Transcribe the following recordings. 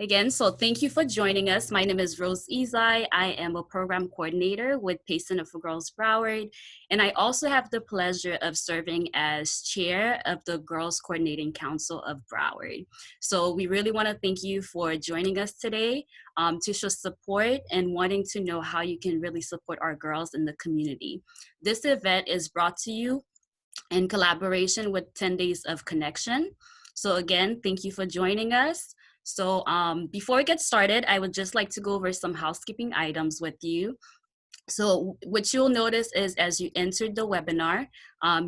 Again, so thank you for joining us. My name is Rose Izai. I am a program coordinator with Pace Center for Girls Broward, and I also have the pleasure of serving as chair of the Girls Coordinating Council of Broward. So we really want to thank you for joining us today to show support and wanting to know how you can really support our girls in the community. This event is brought to you in collaboration with 10 Days of Connection. So again, thank you for joining us. So before we get started, I would just like to go over some housekeeping items with you. So what you'll notice is as you entered the webinar,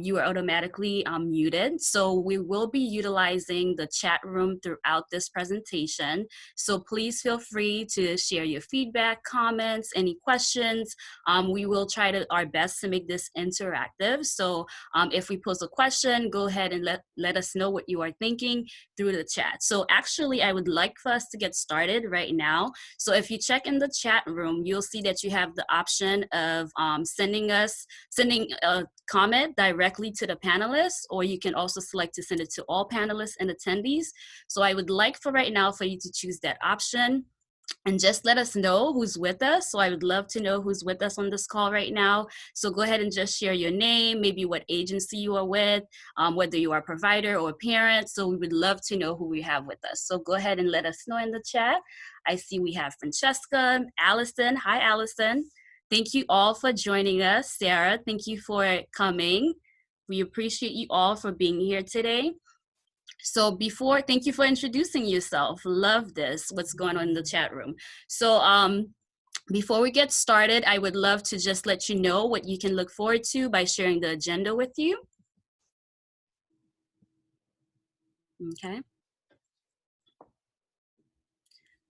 you are automatically muted. So we will be utilizing the chat room throughout this presentation. So please feel free to share your feedback, comments, any questions. We will try our best to make this interactive. So if we pose a question, go ahead and let us know what you are thinking through the chat. So actually, I would like for us to get started right now. So if you check in the chat room, you'll see that you have the option of sending a comment directly to the panelists, or you can also select to send it to all panelists and attendees. So I would like for right now for you to choose that option and just let us know who's with us. So I would love to know who's with us on this call right now. So go ahead and just share your name, maybe what agency you are with, whether you are a provider or a parent. So we would love to know who we have with us. So go ahead and let us know in the chat. I see we have Francesca, Allison. Hi, Allison. Thank you all for joining us. Sarah, thank you for coming. We appreciate you all for being here today. So thank you for introducing yourself. Love this, what's going on in the chat room. So before we get started, I would love to just let you know what you can look forward to by sharing the agenda with you. Okay.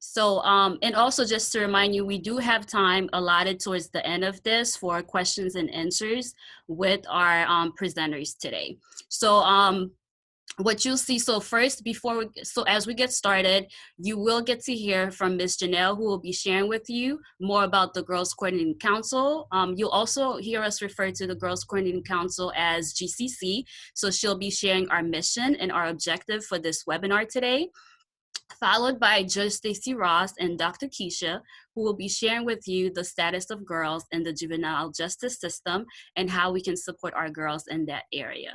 So, and also just to remind you, we do have time allotted towards the end of this for questions and answers with our presenters today. So, what you'll see, so first, as we get started, you will get to hear from Ms. Janelle, who will be sharing with you more about the Girls Coordinating Council. You'll also hear us refer to the Girls Coordinating Council as GCC. So she'll be sharing our mission and our objective for this webinar today, followed by Judge Stacy Ross and Dr. Keisha, who will be sharing with you the status of girls in the juvenile justice system and how we can support our girls in that area.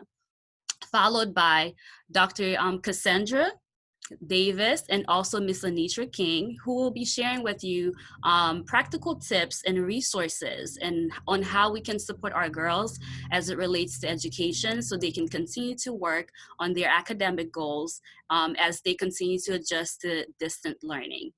Followed by Dr. Cassandra Davis and also Ms. Anitra King, who will be sharing with you practical tips and resources and on how we can support our girls as it relates to education so they can continue to work on their academic goals as they continue to adjust to distant learning.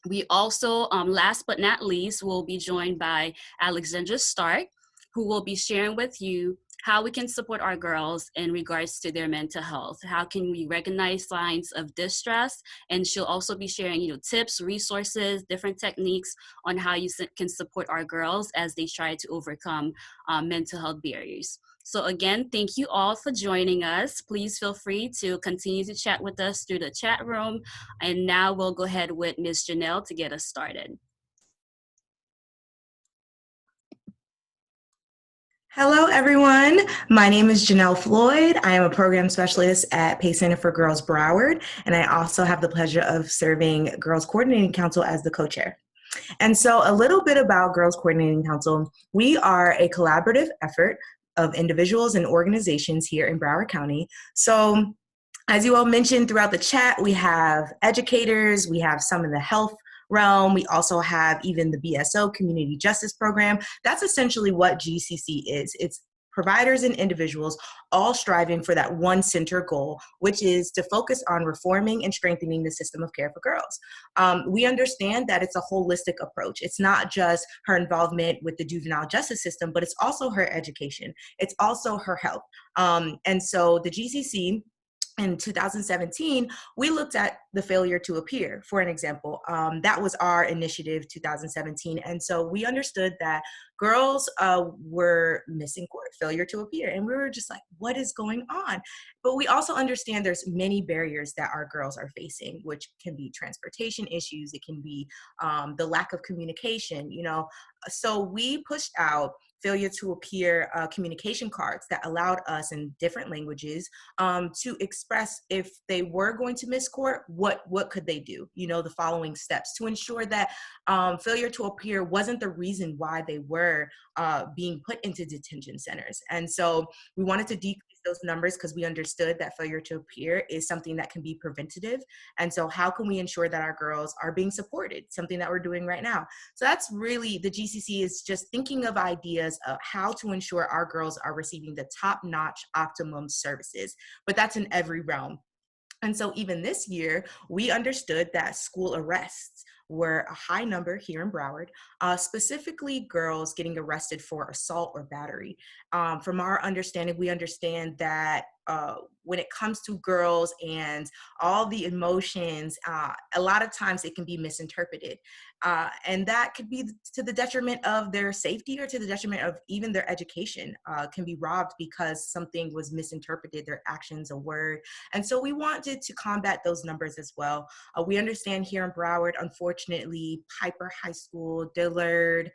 We also, last but not least, will be joined by Alexandra Stark, who will be sharing with you how we can support our girls in regards to their mental health. How can we recognize signs of distress? And she'll also be sharing, tips, resources, different techniques on how you can support our girls as they try to overcome mental health barriers. So again, thank you all for joining us. Please feel free to continue to chat with us through the chat room. And now we'll go ahead with Ms. Janelle to get us started. Hello, everyone. My name is Janelle Floyd. I am a program specialist at Pace Center for Girls Broward, and I also have the pleasure of serving Girls Coordinating Council as the co-chair. And so a little bit about Girls Coordinating Council. We are a collaborative effort of individuals and organizations here in Broward County. So as you all mentioned throughout the chat, we have educators, we have some in the health realm. We also have even the BSO, Community Justice Program. That's essentially what GCC is. It's providers and individuals all striving for that one center goal, which is to focus on reforming and strengthening the system of care for girls. We understand that it's a holistic approach. It's not just her involvement with the juvenile justice system, but it's also her education. It's also her health. And so the GCC, in 2017, we looked at the failure to appear, for an example. That was our initiative, 2017. And so we understood that girls were missing court, failure to appear. And we were just like, what is going on? But we also understand there's many barriers that our girls are facing, which can be transportation issues. It can be the lack of communication, So we pushed out failure to appear communication cards that allowed us in different languages to express if they were going to miss court, what could they do? The following steps to ensure that failure to appear wasn't the reason why they were being put into detention centers. And so we wanted to decrease those numbers because we understood that failure to appear is something that can be preventative. And so how can we ensure that our girls are being supported? Something that we're doing right now. So that's really, the GCC is just thinking of ideas of how to ensure our girls are receiving the top-notch optimum services, but that's in every realm. And so even this year, we understood that school arrests were a high number here in Broward, specifically girls getting arrested for assault or battery. From our understanding, we understand that when it comes to girls and all the emotions, a lot of times it can be misinterpreted. And that could be to the detriment of their safety or to the detriment of even their education, can be robbed because something was misinterpreted, their actions, a word. And so we wanted to combat those numbers as well. We understand here in Broward, unfortunately, Piper High School, Dillard,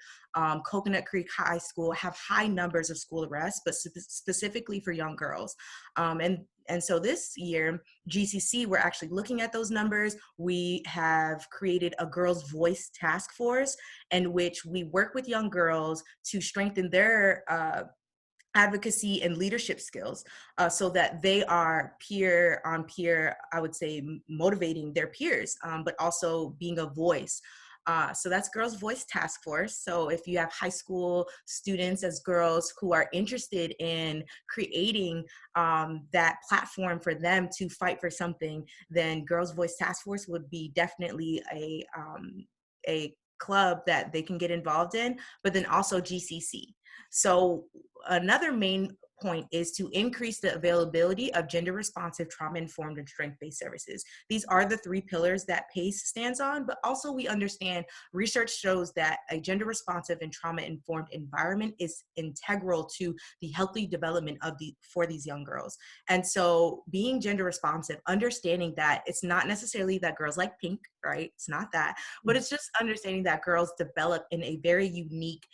Coconut Creek High School have high numbers of school arrests, but specifically for young girls. And so this year, GCC, we're actually looking at those numbers. We have created a girls' voice task force in which we work with young girls to strengthen their advocacy and leadership skills so that they are peer on peer, I would say, motivating their peers, but also being a voice. So that's Girls Voice Task Force. So if you have high school students as girls who are interested in creating that platform for them to fight for something, then Girls Voice Task Force would be definitely a club that they can get involved in, but then also GCC. So another main point is to increase the availability of gender-responsive, trauma-informed, and strength-based services. These are the three pillars that PACE stands on, but also we understand research shows that a gender-responsive and trauma-informed environment is integral to the healthy development for these young girls. And so being gender-responsive, understanding that it's not necessarily that girls like pink, right? It's not that, but it's just understanding that girls develop in a very unique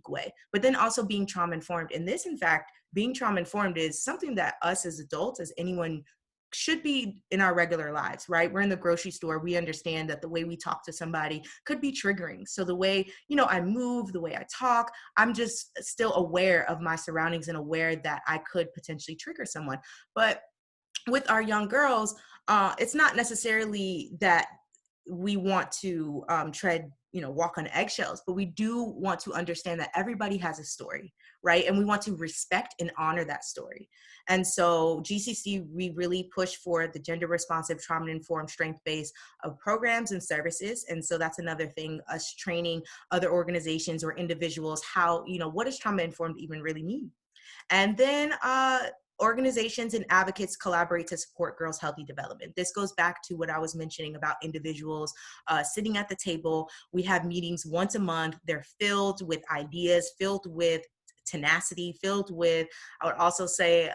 way, but then also being trauma informed. And this, in fact, being trauma informed is something that us as adults, as anyone, should be in our regular lives, right? We're in the grocery store. We understand that the way we talk to somebody could be triggering. So the way, I move, the way I talk, I'm just still aware of my surroundings and aware that I could potentially trigger someone. But with our young girls, it's not necessarily that we want to walk on eggshells, but we do want to understand that everybody has a story, right? And we want to respect and honor that story. And so GCC, we really push for the gender responsive, trauma-informed, strength-based programs and services. And so that's another thing, us training other organizations or individuals how, what does trauma-informed even really mean? And then organizations and advocates collaborate to support girls' healthy development. This goes back to what I was mentioning about individuals sitting at the table. We have meetings once a month. They're filled with ideas, filled with tenacity, filled with, I would also say,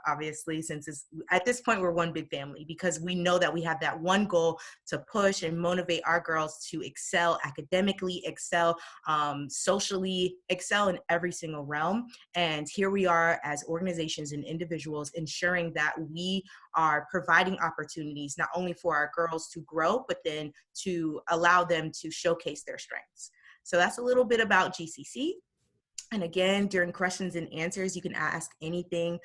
obviously, since it's, at this point, we're one big family, because we know that we have that one goal to push and motivate our girls to excel academically, excel socially, excel in every single realm. And here we are as organizations and individuals ensuring that we are providing opportunities not only for our girls to grow, but then to allow them to showcase their strengths. So that's a little bit about GCC. And again, during questions and answers, you can ask anything.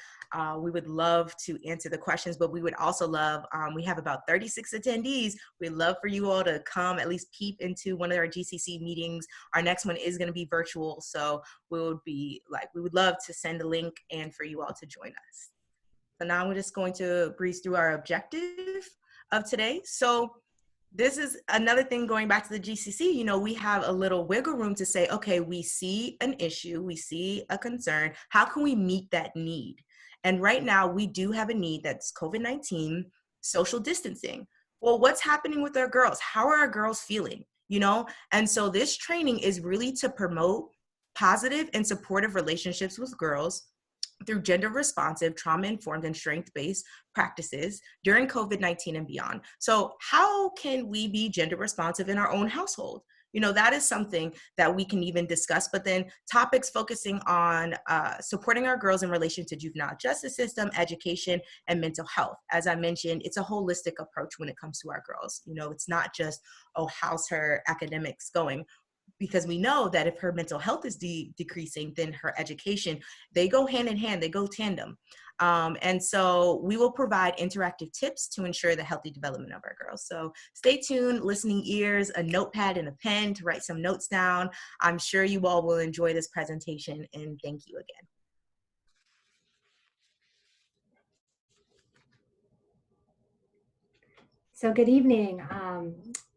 We would love to answer the questions, but we would also love, we have about 36 attendees. We'd love for you all to come at least peep into one of our GCC meetings. Our next one is going to be virtual. So we would love to send a link and for you all to join us. So now we're just going to breeze through our objective of today. So this is another thing going back to the GCC, we have a little wiggle room to say, okay, we see an issue, we see a concern, how can we meet that need? And right now we do have a need that's COVID-19, social distancing. Well, what's happening with our girls? How are our girls feeling? And so this training is really to promote positive and supportive relationships with girls through gender-responsive, trauma-informed, and strength-based practices during COVID-19 and beyond. So how can we be gender-responsive in our own household? That is something that we can even discuss. But then topics focusing on supporting our girls in relation to juvenile justice system, education, and mental health. As I mentioned, it's a holistic approach when it comes to our girls. It's not just, oh, how's her academics going? Because we know that if her mental health is decreasing, then her education, they go hand in hand, they go tandem. And so we will provide interactive tips to ensure the healthy development of our girls. So stay tuned, listening ears, a notepad and a pen to write some notes down. I'm sure you all will enjoy this presentation, and thank you again. So good evening.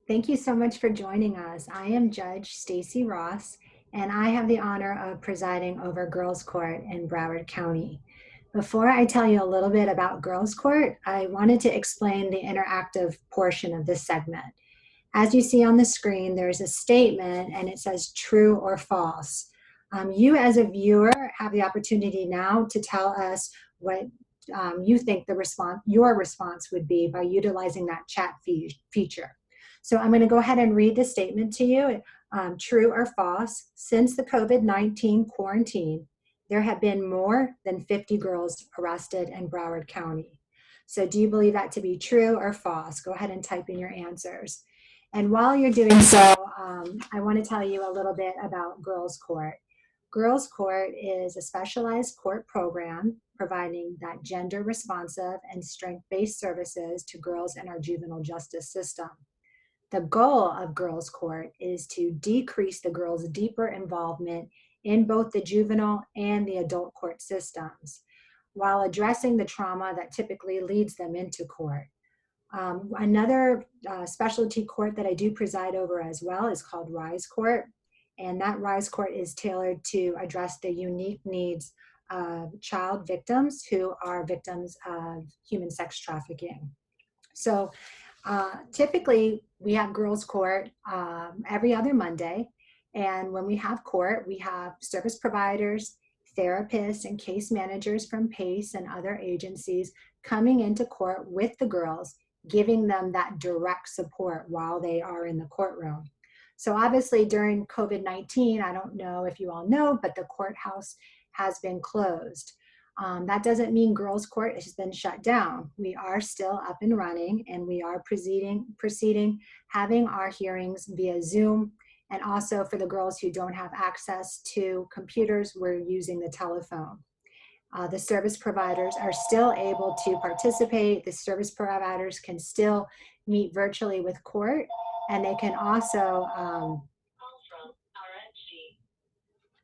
Thank you so much for joining us. I am Judge Stacy Ross, and I have the honor of presiding over Girls Court in Broward County. Before I tell you a little bit about Girls Court, I wanted to explain the interactive portion of this segment. As you see on the screen, there's a statement and it says true or false. You as a viewer have the opportunity now to tell us what you think your response would be by utilizing that chat feature. So I'm going to go ahead and read the statement to you. True or false, since the COVID-19 quarantine, there have been more than 50 girls arrested in Broward County. So do you believe that to be true or false? Go ahead and type in your answers. And while you're doing so, I want to tell you a little bit about Girls Court. Girls Court is a specialized court program providing that gender responsive and strength-based services to girls in our juvenile justice system. The goal of Girls Court is to decrease the girls' deeper involvement in both the juvenile and the adult court systems, while addressing the trauma that typically leads them into court. Another specialty court that I do preside over as well is called Rise Court. And that Rise Court is tailored to address the unique needs of child victims who are victims of human sex trafficking. So typically we have Girls Court every other Monday. And when we have court, we have service providers, therapists, and case managers from PACE and other agencies coming into court with the girls, giving them that direct support while they are in the courtroom. So obviously during COVID-19, I don't know if you all know, but the courthouse has been closed. That doesn't mean Girls Court has been shut down. We are still up and running, and we are proceeding, having our hearings via Zoom. And also for the girls who don't have access to computers, we're using the telephone. The service providers are still able to participate. The service providers can still meet virtually with court, and they can also,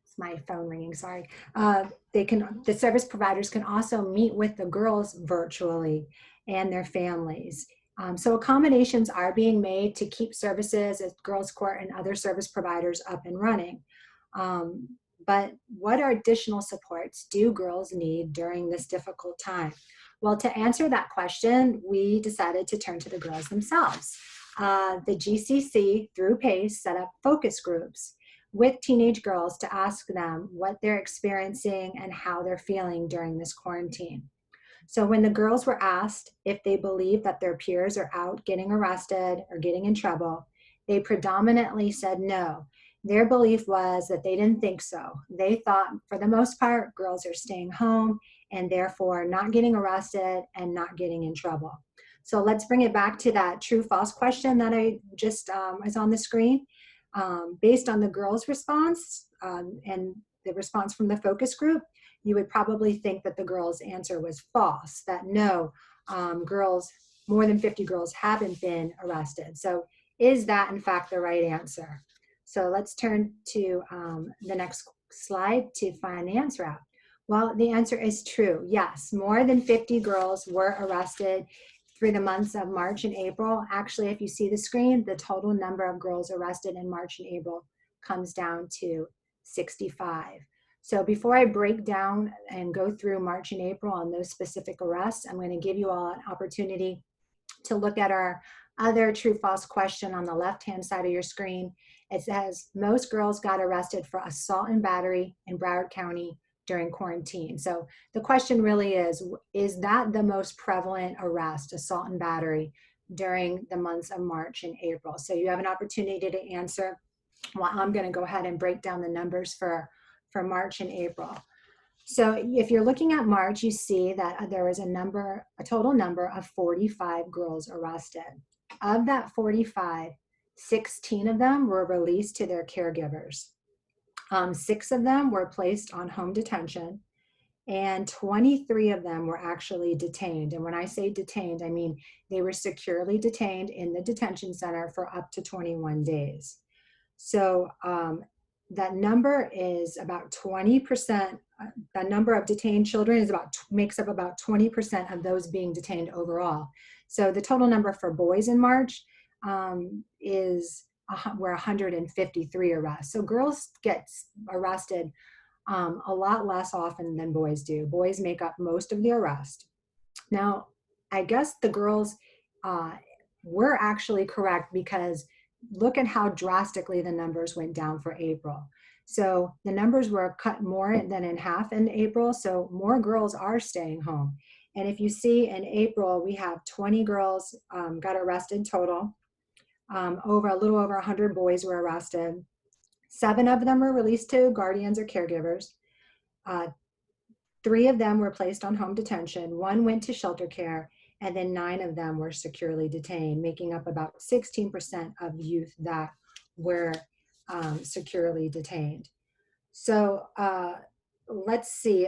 it's my phone ringing, sorry. The service providers can also meet with the girls virtually and their families. So accommodations are being made to keep services at Girls Court and other service providers up and running. But what additional supports do girls need during this difficult time? Well, to answer that question, we decided to turn to the girls themselves. The GCC, through PACE, set up focus groups with teenage girls to ask them what they're experiencing and how they're feeling during this quarantine. So when the girls were asked if they believe that their peers are out getting arrested or getting in trouble, they predominantly said no. Their belief was that they didn't think so. They thought, for the most part, girls are staying home and therefore not getting arrested and not getting in trouble. So let's bring it back to that true-false question that I just is on the screen. Based on the girls' response and the response from the focus group, you would probably think that the girls' answer was false, that no, more than 50 girls haven't been arrested. So is that in fact the right answer? So let's turn to the next slide to find the answer out. Well, the answer is true. Yes, more than 50 girls were arrested through the months of March and April. Actually, if you see the screen, the total number of girls arrested in March and April comes down to 65. So before I break down and go through March and April on those specific arrests, I'm going to give you all an opportunity to look at our other true-false question on the left-hand side of your screen. It says most girls got arrested for assault and battery in Broward County during quarantine. So the question really is that the most prevalent arrest, assault and battery, during the months of March and April? So you have an opportunity to answer Well, I'm going to go ahead and break down the numbers for March and April. So if you're looking at March, you see that there was a total number of 45 girls arrested. Of that 45, 16 of them were released to their caregivers. 6 of them were placed on home detention, and 23 of them were actually detained. And when I say detained, I mean they were securely detained in the detention center for up to 21 days. So that number is about 20%. The number of detained children is makes up about 20% of those being detained overall. So the total number for boys in March were 153 arrests. So girls get arrested a lot less often than boys do. Boys make up most of the arrest. Now, I guess the girls were actually correct, because look at how drastically the numbers went down for April. So the numbers were cut more than in half in April, so more girls are staying home. And if you see in April, we have 20 girls got arrested total. A little over 100 boys were arrested. 7 of them were released to guardians or caregivers. 3 of them were placed on home detention. 1 went to shelter care, and then 9 of them were securely detained, making up about 16% of youth that were securely detained. So let's see,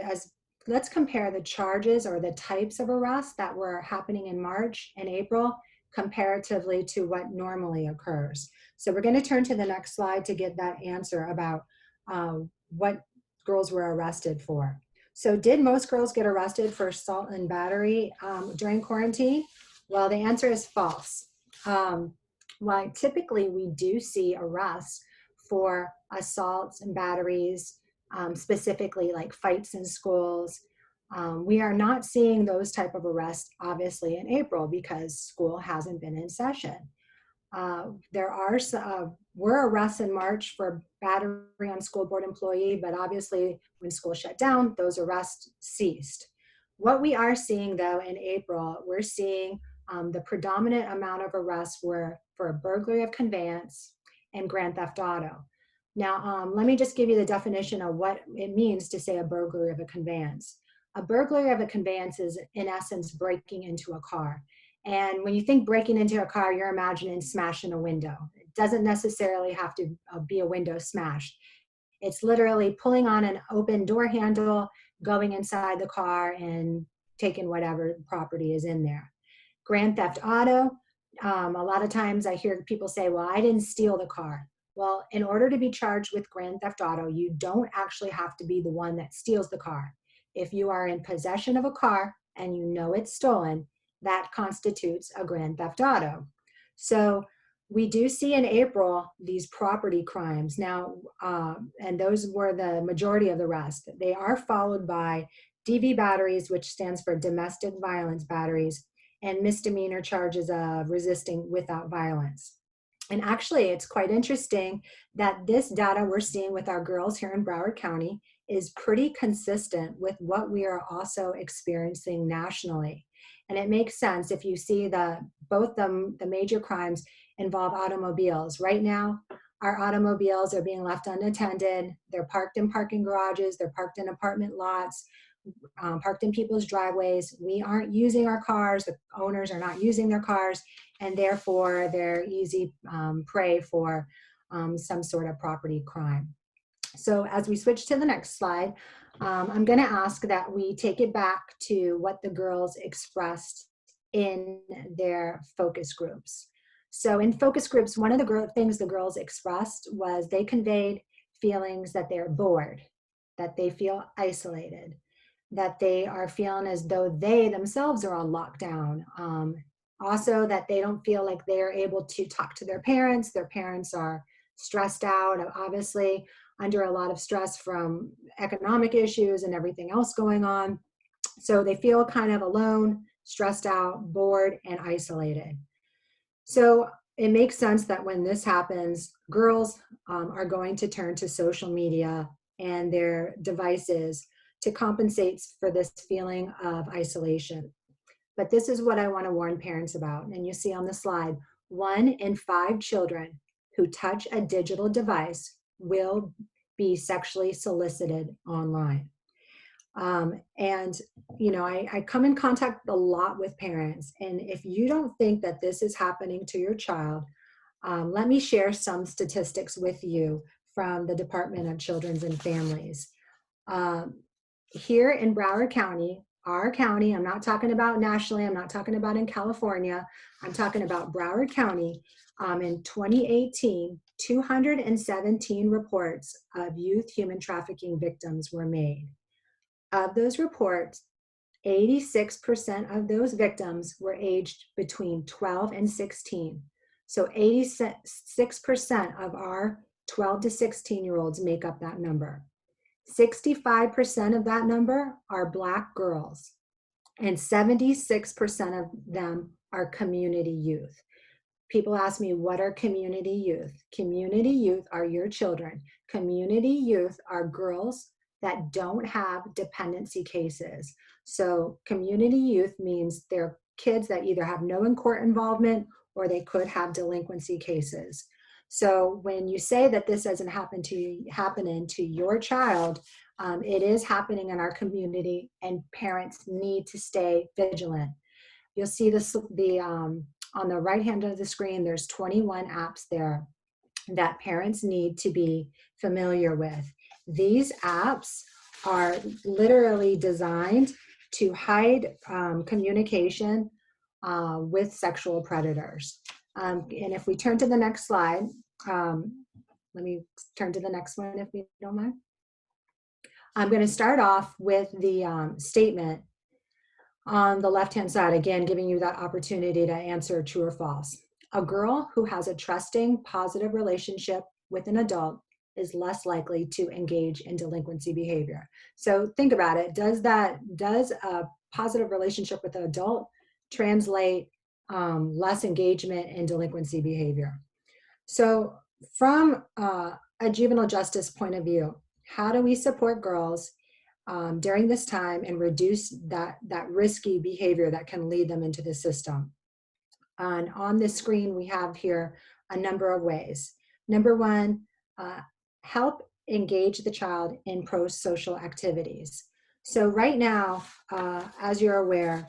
let's compare the charges or the types of arrests that were happening in March and April comparatively to what normally occurs. So we're going to turn to the next slide to get that answer about what girls were arrested for. So did most girls get arrested for assault and battery during quarantine? Well, the answer is false. While typically we do see arrests for assaults and batteries, specifically like fights in schools, we are not seeing those type of arrests obviously in April because school hasn't been in session. There were arrests in March for battery on school board employee, but obviously when school shut down, those arrests ceased. What we are seeing though in April, we're seeing the predominant amount of arrests were for a burglary of conveyance and grand theft auto. Now, let me just give you the definition of what it means to say a burglary of a conveyance. A burglary of a conveyance is in essence breaking into a car. And when you think breaking into a car, you're imagining smashing a window. It doesn't necessarily have to be a window smashed. It's literally pulling on an open door handle, going inside the car and taking whatever property is in there. Grand theft auto, a lot of times I hear people say, well, I didn't steal the car. Well, in order to be charged with grand theft auto, you don't actually have to be the one that steals the car. If you are in possession of a car and you know it's stolen, that constitutes a grand theft auto. So we do see in April these property crimes now, and those were the majority of the rest. They are followed by DV batteries, which stands for domestic violence batteries, and misdemeanor charges of resisting without violence. And actually, it's quite interesting that this data we're seeing with our girls here in Broward County is pretty consistent with what we are also experiencing nationally. And it makes sense if you see both the major crimes involve automobiles. Right now, our automobiles are being left unattended. They're parked in parking garages. They're parked in apartment lots, parked in people's driveways. We aren't using our cars. The owners are not using their cars. And therefore, they're easy prey for some sort of property crime. So as we switch to the next slide, I'm going to ask that we take it back to what the girls expressed in their focus groups. So in focus groups, one of the things the girls expressed was they conveyed feelings that they're bored, that they feel isolated, that they are feeling as though they themselves are on lockdown. Also that they don't feel like they are able to talk to their parents. Their parents are stressed out, obviously under a lot of stress from economic issues and everything else going on. So they feel kind of alone, stressed out, bored, and isolated. So it makes sense that when this happens, girls are going to turn to social media and their devices to compensate for this feeling of isolation. But this is what I want to warn parents about. And you see on the slide, 1 in 5 children who touch a digital device will be sexually solicited online. And, I come in contact a lot with parents. And if you don't think that this is happening to your child, let me share some statistics with you from the Department of Children's and Families. Here in Broward County, our county, I'm not talking about nationally, I'm not talking about in California, I'm talking about Broward County. In 2018, 217 reports of youth human trafficking victims were made. Of those reports, 86% of those victims were aged between 12 and 16. So 86% of our 12 to 16-year-olds make up that number. 65% of that number are Black girls, and 76% of them are community youth. People ask me, what are community youth? Community youth are your children. Community youth are girls that don't have dependency cases. So community youth means they're kids that either have no court involvement or they could have delinquency cases. So when you say that this doesn't happening to your child, it is happening in our community, and parents need to stay vigilant. You'll see this on the right hand of the screen. There's 21 apps there that parents need to be familiar with. These apps are literally designed to hide communication with sexual predators. And if we turn to the next slide, let me turn to the next one if you don't mind. I'm going to start off with the statement on the left-hand side, again, giving you that opportunity to answer true or false. A girl who has a trusting, positive relationship with an adult is less likely to engage in delinquency behavior. So think about it. Does a positive relationship with an adult translate less engagement in delinquency behavior? So from a juvenile justice point of view, how do we support girls during this time and reduce that risky behavior that can lead them into the system? And on this screen, we have here a number of ways. Number one, help engage the child in pro-social activities. So right now, as you're aware,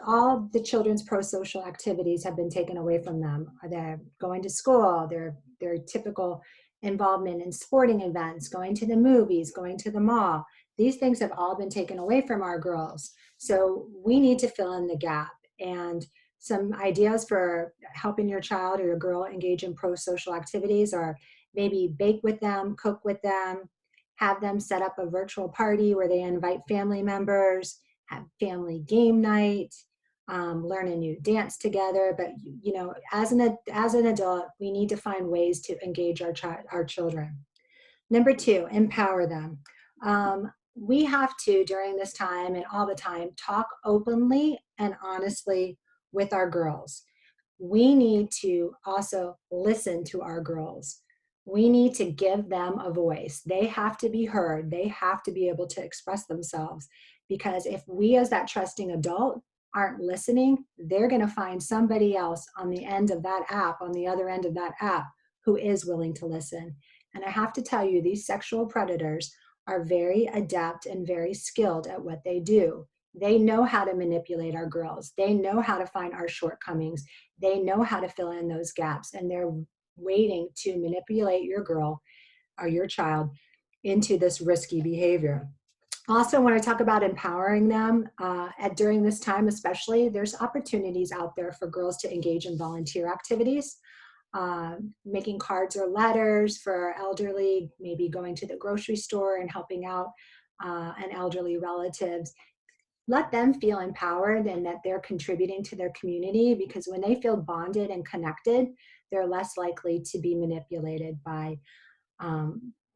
all the children's pro-social activities have been taken away from them. They're going to school, their typical involvement in sporting events, going to the movies, going to the mall. These things have all been taken away from our girls. So we need to fill in the gap. And some ideas for helping your child or your girl engage in pro-social activities are maybe bake with them, cook with them, have them set up a virtual party where they invite family members, have family game night, learn a new dance together. But as an adult, we need to find ways to engage our children. Number two, empower them. We have to, during this time and all the time, talk openly and honestly with our girls. We need to also listen to our girls. We need to give them a voice. They have to be heard. They have to be able to express themselves, because if we as that trusting adult aren't listening, they're going to find somebody else on the end of that app, on the other end of that app, who is willing to listen. And I have to tell you, these sexual predators are very adept and very skilled at what they do. They know how to manipulate our girls. They know how to find our shortcomings. They know how to fill in those gaps, and they're waiting to manipulate your girl or your child into this risky behavior. Also, when I talk about empowering them during this time especially, there's opportunities out there for girls to engage in volunteer activities. Making cards or letters for elderly, maybe going to the grocery store and helping out an elderly relatives. Let them feel empowered and that they're contributing to their community, because when they feel bonded and connected, they're less likely to be manipulated by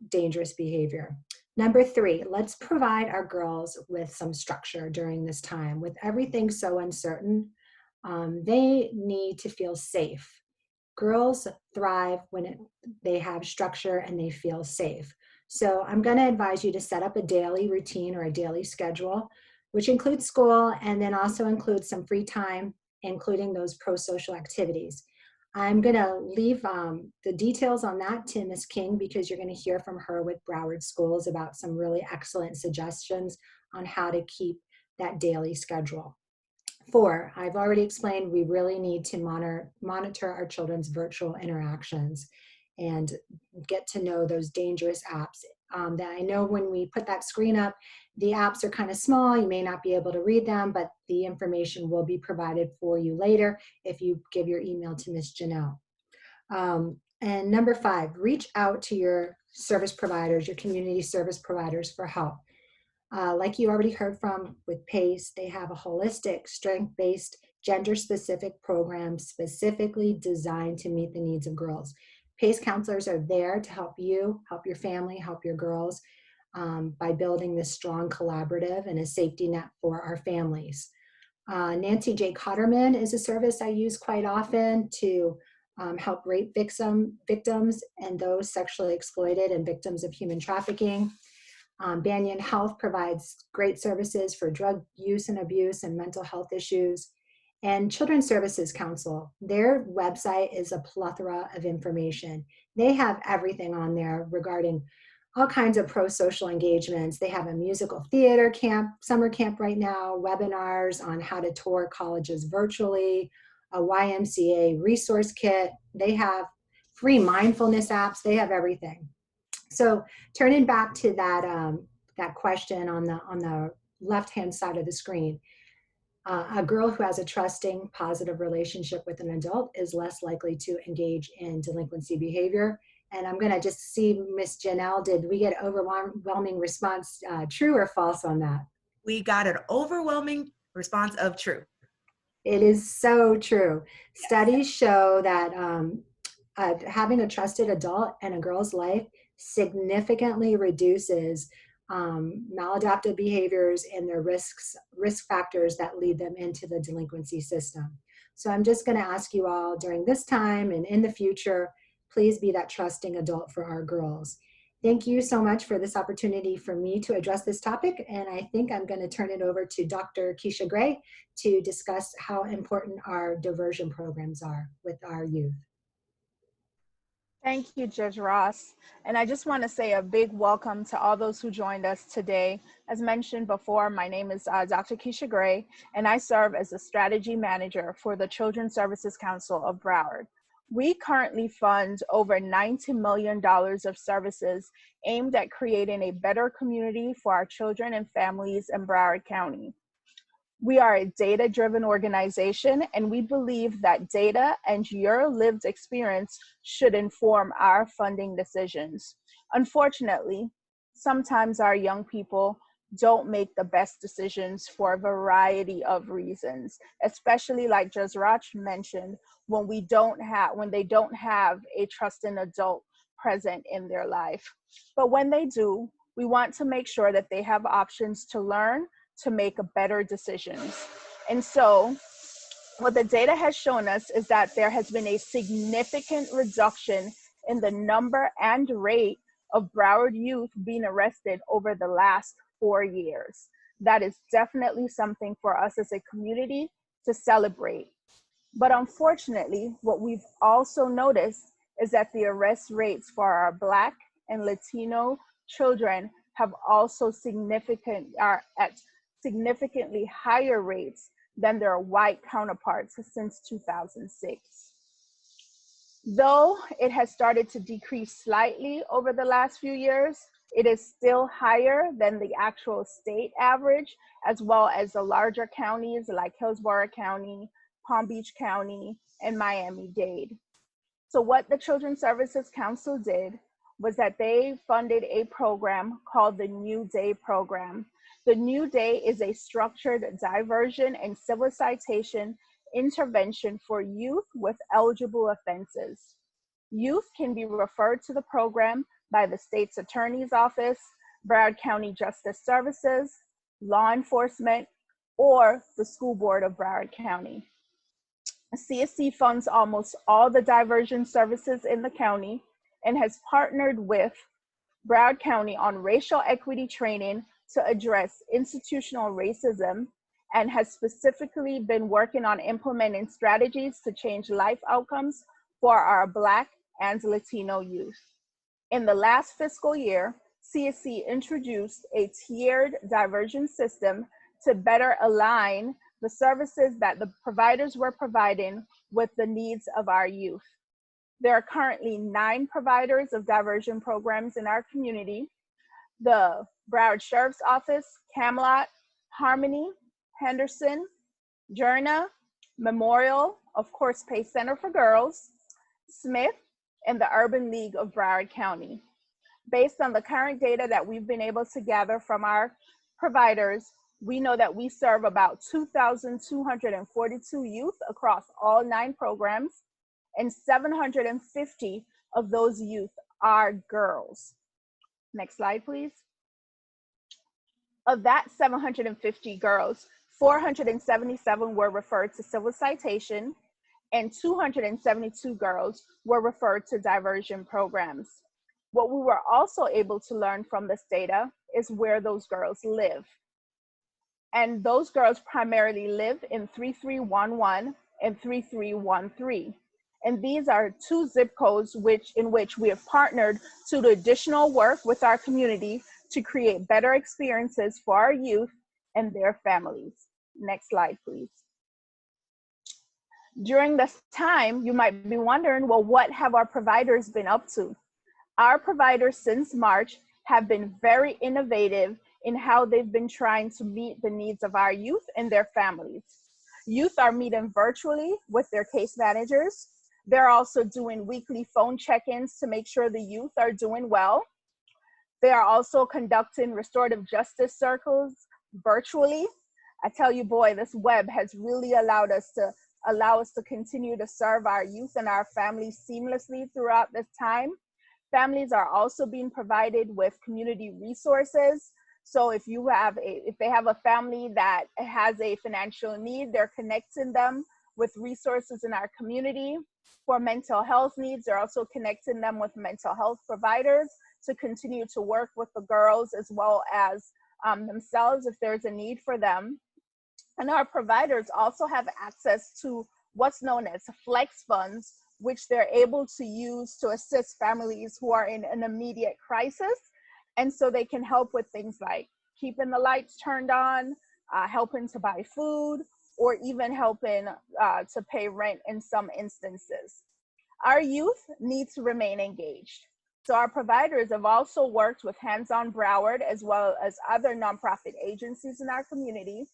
dangerous behavior. Number three, let's provide our girls with some structure during this time. With everything so uncertain, they need to feel safe. Girls thrive when they have structure and they feel safe. So I'm going to advise you to set up a daily routine or a daily schedule, which includes school and then also includes some free time, including those pro-social activities. I'm going to leave the details on that to Ms. King, because you're going to hear from her with Broward Schools about some really excellent suggestions on how to keep that daily schedule. 4, I've already explained, we really need to monitor our children's virtual interactions and get to know those dangerous apps. That I know when we put that screen up, the apps are kind of small, you may not be able to read them, but the information will be provided for you later if you give your email to Ms. Janelle. And number 5, reach out to your service providers, your community service providers for help. Like you already heard from with PACE, they have a holistic, strength-based, gender-specific program specifically designed to meet the needs of girls. PACE counselors are there to help you, help your family, help your girls by building this strong collaborative and a safety net for our families. Nancy J. Cotterman is a service I use quite often to help rape victims and those sexually exploited and victims of human trafficking. Banyan Health provides great services for drug use and abuse and mental health issues. And Children's Services Council, their website is a plethora of information. They have everything on there regarding all kinds of pro-social engagements. They have a musical theater camp, summer camp right now, webinars on how to tour colleges virtually, a YMCA resource kit. They have free mindfulness apps. They have everything. So turning back to that question on the left-hand side of the screen, a girl who has a trusting, positive relationship with an adult is less likely to engage in delinquency behavior. And I'm going to just see, Miss Janelle, did we get overwhelming response, true or false on that? We got an overwhelming response of true. It is so true. Yes. Studies show that having a trusted adult in a girl's life significantly reduces maladaptive behaviors and their risk factors that lead them into the delinquency system. So I'm just going to ask you all during this time and in the future, please be that trusting adult for our girls. Thank you so much for this opportunity for me to address this topic. And I think I'm going to turn it over to Dr. Keisha Gray to discuss how important our diversion programs are with our youth. Thank you, Judge Ross. And I just want to say a big welcome to all those who joined us today. As mentioned before, my name is Dr. Keisha Gray, and I serve as the Strategy Manager for the Children's Services Council of Broward. We currently fund over $90 million of services aimed at creating a better community for our children and families in Broward County. We are a data-driven organization, and we believe that data and your lived experience should inform our funding decisions. Unfortunately, sometimes our young people don't make the best decisions for a variety of reasons, especially like Judge Roch mentioned, when they don't have a trusting adult present in their life. But when they do, we want to make sure that they have options to learn to make better decisions. And so what the data has shown us is that there has been a significant reduction in the number and rate of Broward youth being arrested over the last 4 years. That is definitely something for us as a community to celebrate. But unfortunately, what we've also noticed is that the arrest rates for our Black and Latino children have also are at significantly higher rates than their white counterparts since 2006. Though it has started to decrease slightly over the last few years, it is still higher than the actual state average, as well as the larger counties like Hillsborough County, Palm Beach County, and Miami-Dade. So what the Children's Services Council did was that they funded a program called the New Day program. The New Day is a structured diversion and civil citation intervention for youth with eligible offenses. Youth can be referred to the program by the state's attorney's office, Broward County Justice Services, law enforcement, or the school board of Broward County. CSC funds almost all the diversion services in the county and has partnered with Broward County on racial equity training to address institutional racism, and has specifically been working on implementing strategies to change life outcomes for our Black and Latino youth. In the last fiscal year, CSC introduced a tiered diversion system to better align the services that the providers were providing with the needs of our youth. There are currently 9 providers of diversion programs in our community: the Broward Sheriff's Office, Camelot, Harmony, Henderson, Journa, Memorial, of course, Pace Center for Girls, Smith, and the Urban League of Broward County. Based on the current data that we've been able to gather from our providers, we know that we serve about 2,242 youth across all 9 programs, and 750 of those youth are girls. Next slide, please. Of that 750 girls, 477 were referred to civil citation, and 272 girls were referred to diversion programs. What we were also able to learn from this data is where those girls live. And those girls primarily live in 3311 and 3313. And these are 2 zip codes in which we have partnered to do additional work with our community to create better experiences for our youth and their families. Next slide, please. During this time, you might be wondering, well, what have our providers been up to? Our providers since March have been very innovative in how they've been trying to meet the needs of our youth and their families. Youth are meeting virtually with their case managers. They're also doing weekly phone check-ins to make sure the youth are doing well. They are also conducting restorative justice circles virtually. I tell you, boy, this web has really allowed us to continue to serve our youth and our families seamlessly throughout this time. Families are also being provided with community resources. So if they have a family that has a financial need, they're connecting them with resources in our community. For mental health needs, they're also connecting them with mental health providers to continue to work with the girls as well as themselves if there's a need for them. And our providers also have access to what's known as flex funds, which they're able to use to assist families who are in an immediate crisis. And so they can help with things like keeping the lights turned on, helping to buy food, or even helping to pay rent in some instances. Our youth need to remain engaged. So our providers have also worked with Hands on Broward as well as other nonprofit agencies in our community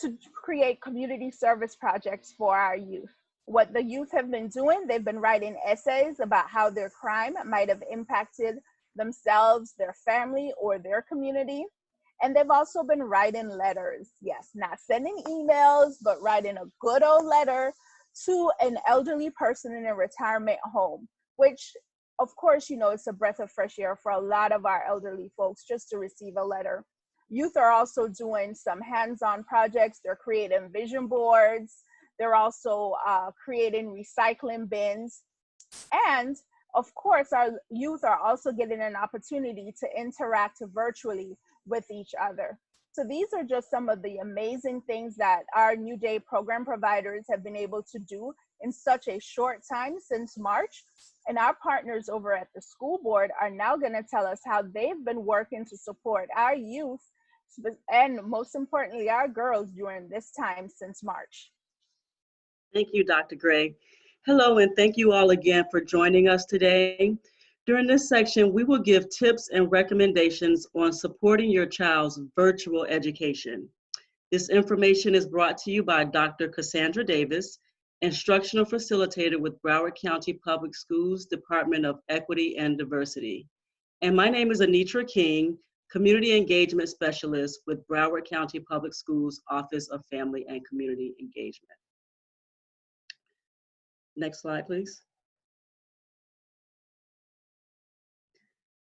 to create community service projects for our youth. What the youth have been doing, they've been writing essays about how their crime might have impacted themselves, their family, or their community. And they've also been writing letters. Yes, not sending emails, but writing a good old letter to an elderly person in a retirement home, which of course, you know, it's a breath of fresh air for a lot of our elderly folks just to receive a letter. Youth are also doing some hands-on projects. They're creating vision boards. They're also creating recycling bins. And of course, our youth are also getting an opportunity to interact virtually with each other. So these are just some of the amazing things that our New Day program providers have been able to do in such a short time since March. And our partners over at the school board are now going to tell us how they've been working to support our youth and most importantly, our girls during this time since March. Thank you, Dr. Gray. Hello, and thank you all again for joining us today. During this section, we will give tips and recommendations on supporting your child's virtual education. This information is brought to you by Dr. Cassandra Davis, Instructional Facilitator with Broward County Public Schools Department of Equity and Diversity. And my name is Anitra King, Community Engagement Specialist with Broward County Public Schools Office of Family and Community Engagement. Next slide, please.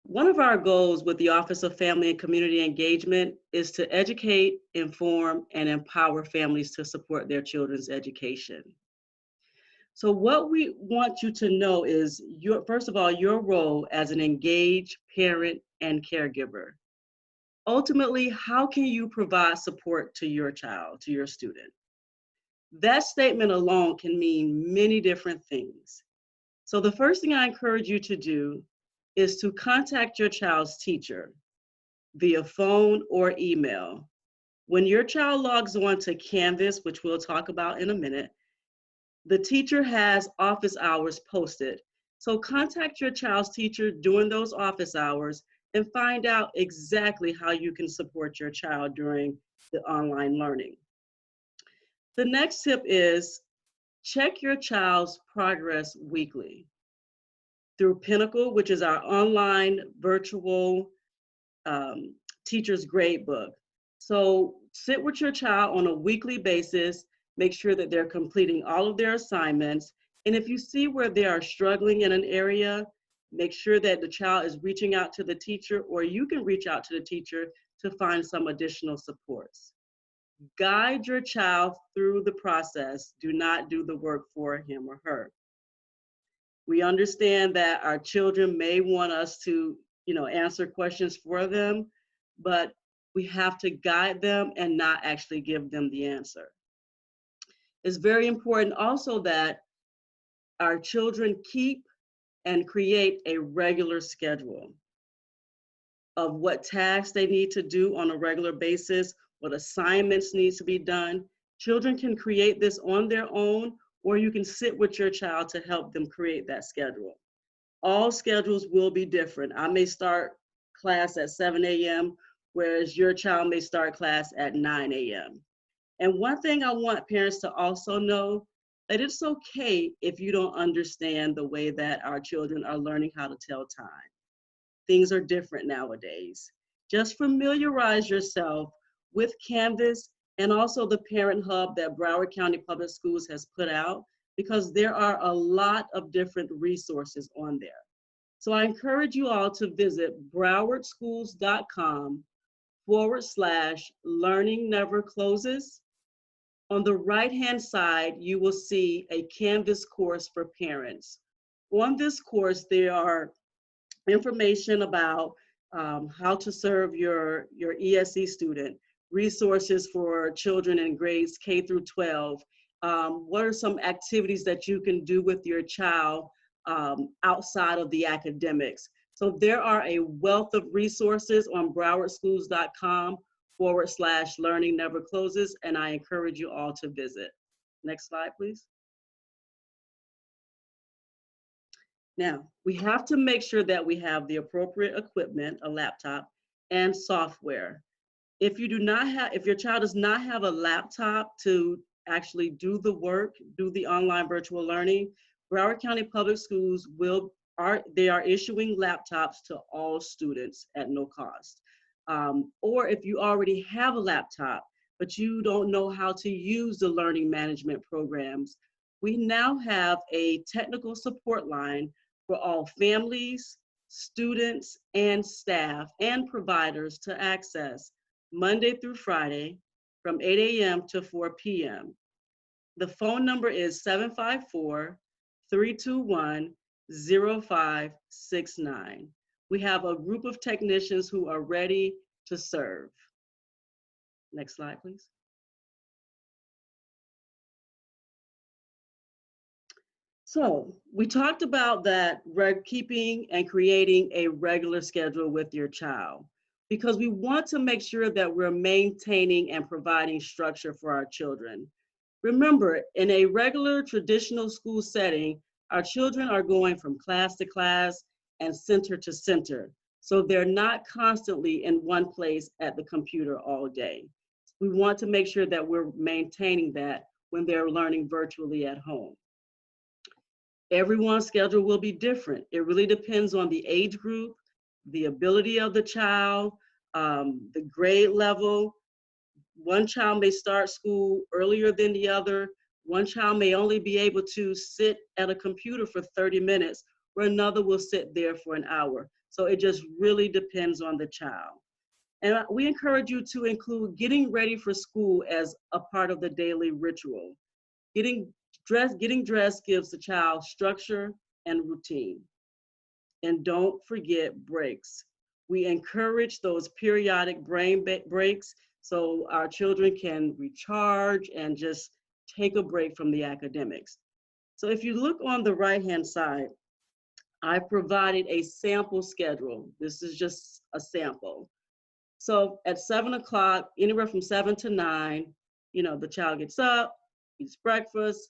One of our goals with the Office of Family and Community Engagement is to educate, inform, and empower families to support their children's education. So what we want you to know is, first of all, your role as an engaged parent and caregiver. Ultimately, how can you provide support to your child, to your student? That statement alone can mean many different things. So the first thing I encourage you to do is to contact your child's teacher via phone or email. When your child logs on to Canvas, which we'll talk about in a minute, the teacher has office hours posted. So contact your child's teacher during those office hours and find out exactly how you can support your child during the online learning. The next tip is check your child's progress weekly through Pinnacle, which is our online virtual teacher's grade book. So sit with your child on a weekly basis, make sure that they're completing all of their assignments. And if you see where they are struggling in an area, make sure that the child is reaching out to the teacher, or you can reach out to the teacher to find some additional supports. Guide your child through the process. Do not do the work for him or her. We understand that our children may want us to, answer questions for them, but we have to guide them and not actually give them the answer. It's very important also that our children keep and create a regular schedule of what tasks they need to do on a regular basis, what assignments need to be done. Children can create this on their own, or you can sit with your child to help them create that schedule. All schedules will be different. I may start class at 7 a.m., whereas your child may start class at 9 a.m. And one thing I want parents to also know, that it's okay if you don't understand the way that our children are learning how to tell time. Things are different nowadays. Just familiarize yourself with Canvas and also the Parent Hub that Broward County Public Schools has put out, because there are a lot of different resources on there. So I encourage you all to visit browardschools.com/learning never closes. On the right-hand side, you will see a Canvas course for parents. On this course, there are information about how to serve your ESE student, resources for children in grades K through 12. What are some activities that you can do with your child outside of the academics? So there are a wealth of resources on browardschools.com/learning never closes, and I encourage you all to visit. Next slide, please. Now, we have to make sure that we have the appropriate equipment, a laptop, and software. If your child does not have a laptop to actually do the work, do the online virtual learning, Broward County Public Schools are issuing laptops to all students at no cost. Or if you already have a laptop, but you don't know how to use the learning management programs, we now have a technical support line for all families, students, and staff and providers to access Monday through Friday from 8 a.m. to 4 p.m. The phone number is 754-321-0569. We have a group of technicians who are ready to serve. Next slide, please. So we talked about that keeping and creating a regular schedule with your child, because we want to make sure that we're maintaining and providing structure for our children. Remember, in a regular traditional school setting, our children are going from class to class and center to center. So they're not constantly in one place at the computer all day. We want to make sure that we're maintaining that when they're learning virtually at home. Everyone's schedule will be different. It really depends on the age group, the ability of the child, the grade level. One child may start school earlier than the other. One child may only be able to sit at a computer for 30 minutes, where another will sit there for an hour. So it just really depends on the child. And we encourage you to include getting ready for school as a part of the daily ritual. Getting dressed gives the child structure and routine. And don't forget breaks. We encourage those periodic brain breaks so our children can recharge and just take a break from the academics. So if you look on the right-hand side, I provided a sample schedule. This is just a sample. So at 7 o'clock, anywhere from 7 to 9, the child gets up, eats breakfast,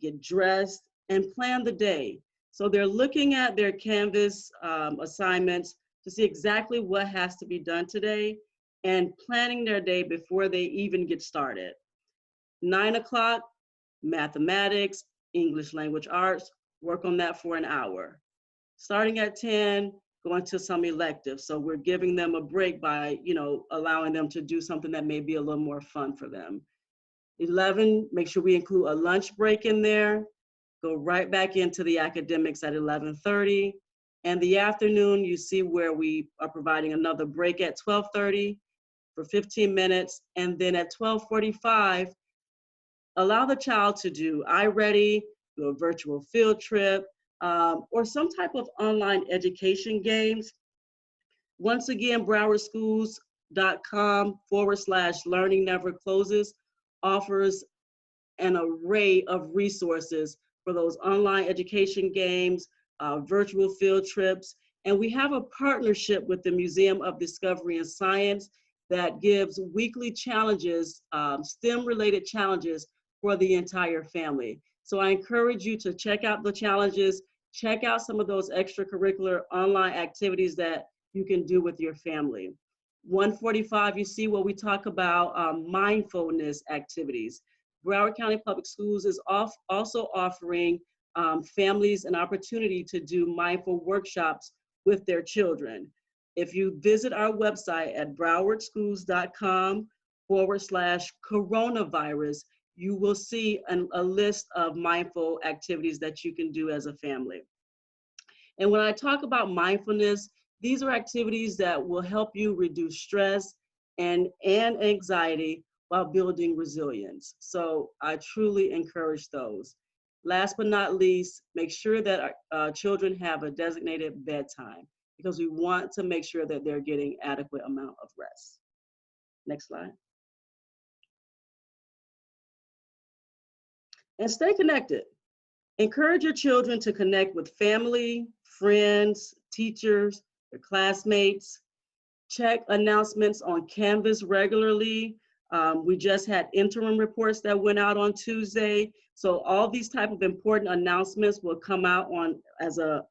get dressed, and plan the day. So they're looking at their Canvas assignments to see exactly what has to be done today and planning their day before they even get started. 9 o'clock, mathematics, English language arts, work on that for an hour. Starting at 10, going to some electives. So we're giving them a break by, allowing them to do something that may be a little more fun for them. 11, make sure we include a lunch break in there. Go right back into the academics at 11:30. And the afternoon, you see where we are providing another break at 12:30 for 15 minutes. And then at 12:45, allow the child to do iReady, do a virtual field trip, or some type of online education games. Once again, browardschools.com/learning never closes offers an array of resources for those online education games, virtual field trips. And we have a partnership with the Museum of Discovery and Science that gives weekly challenges, STEM-related challenges for the entire family. So I encourage you to check out the challenges, check out some of those extracurricular online activities that you can do with your family. 145, you see what we talk about mindfulness activities. Broward County Public Schools is also offering families an opportunity to do mindful workshops with their children. If you visit our website at browardschools.com/coronavirus, you will see a list of mindful activities that you can do as a family. And when I talk about mindfulness, these are activities that will help you reduce stress and anxiety while building resilience. So I truly encourage those. Last but not least, make sure that our children have a designated bedtime because we want to make sure that they're getting adequate amount of rest. Next slide. And stay connected. Encourage your children to connect with family, friends, teachers, their classmates. Check announcements on Canvas regularly. We just had interim reports that went out on Tuesday. So all these type of important announcements will come out as a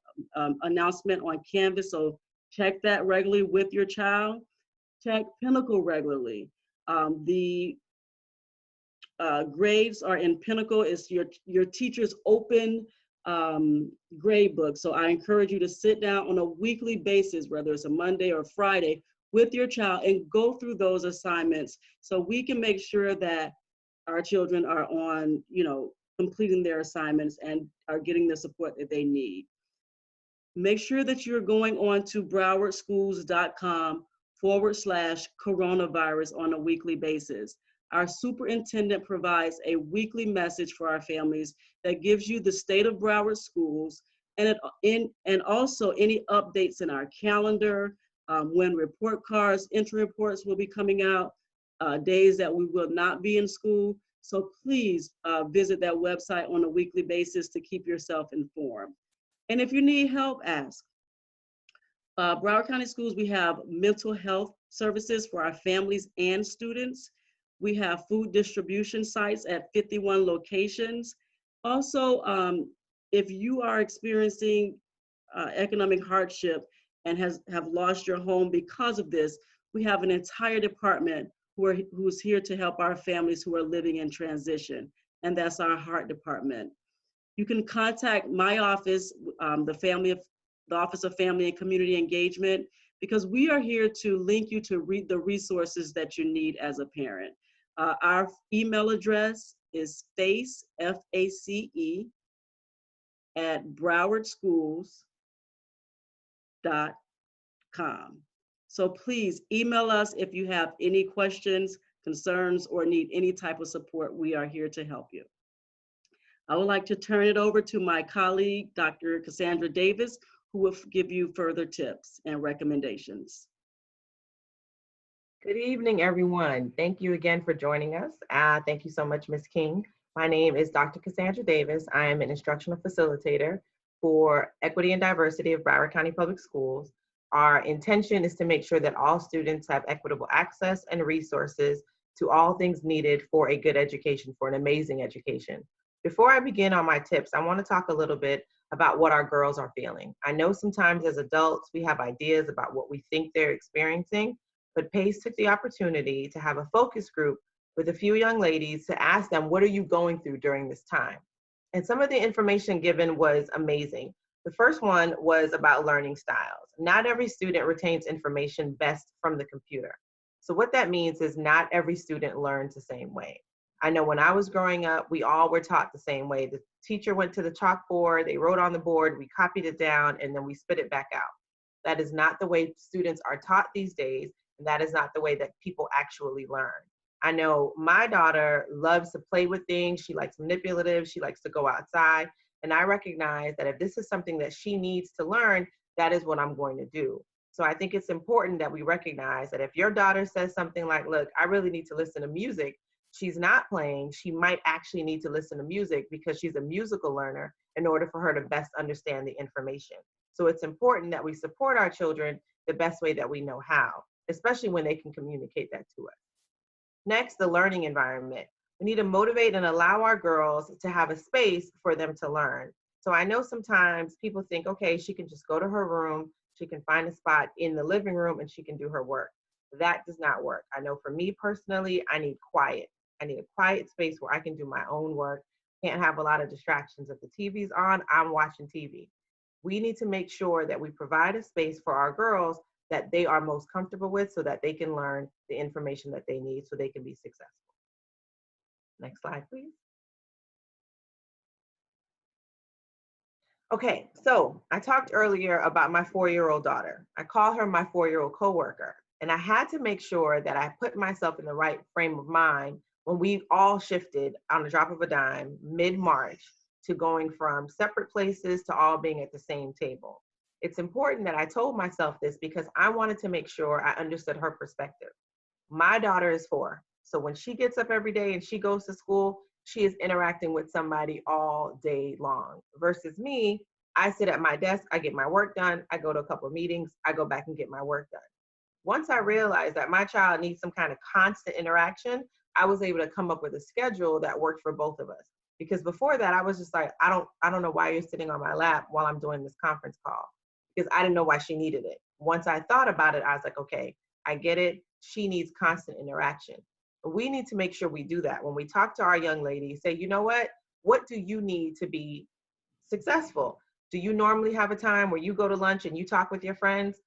announcement on Canvas. So check that regularly with your child. Check Pinnacle regularly. The grades are in Pinnacle. It's your teacher's open grade book. So I encourage you to sit down on a weekly basis, whether it's a Monday or Friday, with your child and go through those assignments so we can make sure that our children are on, completing their assignments and are getting the support that they need. Make sure that you're going on to browardschools.com/coronavirus on a weekly basis. Our superintendent provides a weekly message for our families that gives you the state of Broward schools and also any updates in our calendar, when report cards, entry reports will be coming out, days that we will not be in school. So please visit that website on a weekly basis to keep yourself informed. And if you need help, ask. Broward County Schools, we have mental health services for our families and students. We have food distribution sites at 51 locations. Also, if you are experiencing economic hardship and have lost your home because of this, we have an entire department who's here to help our families who are living in transition, and that's our heart department. You can contact my office, the Office of Family and Community Engagement, because we are here to link you to read the resources that you need as a parent. Our email address is FACE, F-A-C-E, at browardschools.com. So please email us if you have any questions, concerns, or need any type of support. We are here to help you. I would like to turn it over to my colleague, Dr. Cassandra Davis, who will give you further tips and recommendations. Good evening, everyone. Thank you again for joining us. Thank you so much, Ms. King. My name is Dr. Cassandra Davis. I am an instructional facilitator for Equity and Diversity of Broward County Public Schools. Our intention is to make sure that all students have equitable access and resources to all things needed for a good education, for an amazing education. Before I begin on my tips, I want to talk a little bit about what our girls are feeling. I know sometimes as adults, we have ideas about what we think they're experiencing, but PACE took the opportunity to have a focus group with a few young ladies to ask them, what are you going through during this time? And some of the information given was amazing. The first one was about learning styles. Not every student retains information best from the computer. So what that means is not every student learns the same way. I know when I was growing up, we all were taught the same way. The teacher went to the chalkboard, they wrote on the board, we copied it down, and then we spit it back out. That is not the way students are taught these days, and that is not the way that people actually learn. I know my daughter loves to play with things. She likes manipulative. She likes to go outside. And I recognize that if this is something that she needs to learn, that is what I'm going to do. So I think it's important that we recognize that if your daughter says something like, look, I really need to listen to music, she's not playing, she might actually need to listen to music because she's a musical learner in order for her to best understand the information. So it's important that we support our children the best way that we know how, especially when they can communicate that to us. Next, the learning environment. We need to motivate and allow our girls to have a space for them to learn. So I know sometimes people think, okay, she can just go to her room, she can find a spot in the living room and she can do her work. That does not work. I know for me personally, I need quiet. I need a quiet space where I can do my own work. Can't have a lot of distractions. If the TV's on, I'm watching TV. We need to make sure that we provide a space for our girls that they are most comfortable with so that they can learn the information that they need so they can be successful. Next slide, please. Okay, so I talked earlier about my 4-year-old daughter. I call her my 4-year-old coworker, and I had to make sure that I put myself in the right frame of mind when we all shifted on the drop of a dime mid-March to going from separate places to all being at the same table. It's important that I told myself this because I wanted to make sure I understood her perspective. My daughter is 4, so when she gets up every day and she goes to school, she is interacting with somebody all day long. Versus me, I sit at my desk, I get my work done, I go to a couple of meetings, I go back and get my work done. Once I realized that my child needs some kind of constant interaction, I was able to come up with a schedule that worked for both of us. Because before that, I was just like, I don't know why you're sitting on my lap while I'm doing this conference call, because I didn't know why she needed it. Once I thought about it, I was like, okay, I get it. She needs constant interaction. We need to make sure we do that. When we talk to our young ladies, say, you know what do you need to be successful? Do you normally have a time where you go to lunch and you talk with your friends?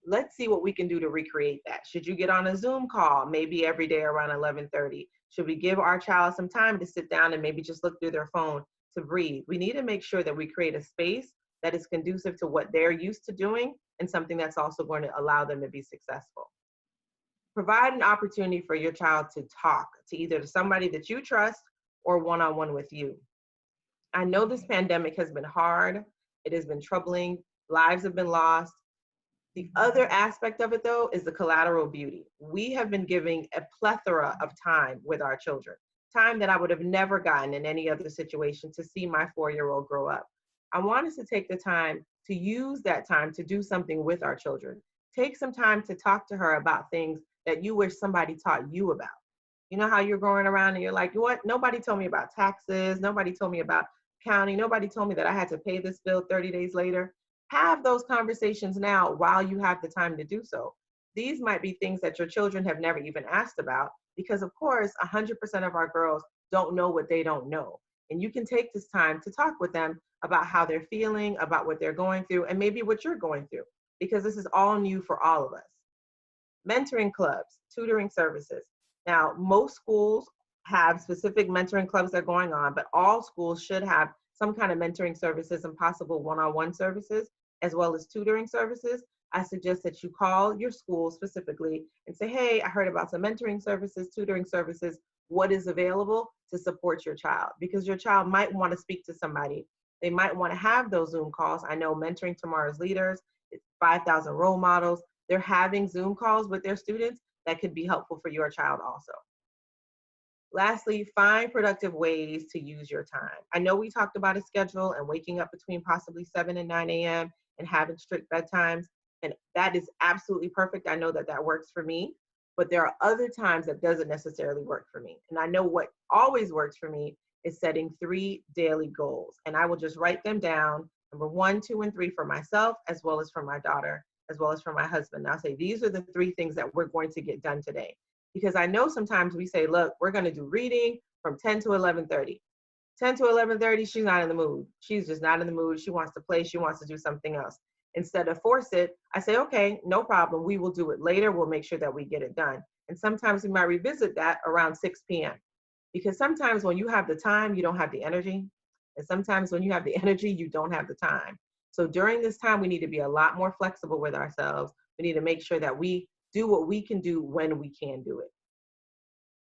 Let's see what we can do to recreate that. Should you get on a Zoom call, maybe every day around 11:30? Should we give our child some time to sit down and maybe just look through their phone to breathe? We need to make sure that we create a space that is conducive to what they're used to doing and something that's also going to allow them to be successful. Provide an opportunity for your child to talk to either somebody that you trust or one-on-one with you. I know this pandemic has been hard. It has been troubling. Lives have been lost. The other aspect of it, though, is the collateral beauty. We have been giving a plethora of time with our children, time that I would have never gotten in any other situation to see my 4-year-old grow up. I want us to take the time to use that time to do something with our children. Take some time to talk to her about things that you wish somebody taught you about. You know how you're going around and you're like, what? Nobody told me about taxes. Nobody told me about accounting. Nobody told me that I had to pay this bill 30 days later. Have those conversations now while you have the time to do so. These might be things that your children have never even asked about because, of course, 100% of our girls don't know what they don't know. And you can take this time to talk with them about how they're feeling, about what they're going through, and maybe what you're going through, because this is all new for all of us. Mentoring clubs, tutoring services. Now, most schools have specific mentoring clubs that are going on, but all schools should have some kind of mentoring services and possible one-on-one services, as well as tutoring services. I suggest that you call your school specifically and say, hey, I heard about some mentoring services, tutoring services. What is available to support your child? Because your child might want to speak to somebody. They might want to have those Zoom calls. I know Mentoring Tomorrow's Leaders, it's 5,000 role models. They're having Zoom calls with their students that could be helpful for your child also. Lastly, find productive ways to use your time. I know we talked about a schedule and waking up between possibly 7 and 9 a.m. and having strict bedtimes, and that is absolutely perfect. I know that that works for me, but there are other times that doesn't necessarily work for me. And I know what always works for me is setting 3 daily goals, and I will just write them down, number 1, 2, and 3 for myself, as well as for my daughter, as well as for my husband. And I'll say, these are the 3 things that we're going to get done today. Because I know sometimes we say, look, we're going to do reading from 10 to 11:30. 10 to 11:30, she's not in the mood. She's just not in the mood. She wants to play. She wants to do something else. Instead of force it, I say, okay, no problem. We will do it later. We'll make sure that we get it done. And sometimes we might revisit that around 6 p.m. Because sometimes when you have the time, you don't have the energy. And sometimes when you have the energy, you don't have the time. So during this time, we need to be a lot more flexible with ourselves. We need to make sure that we do what we can do when we can do it.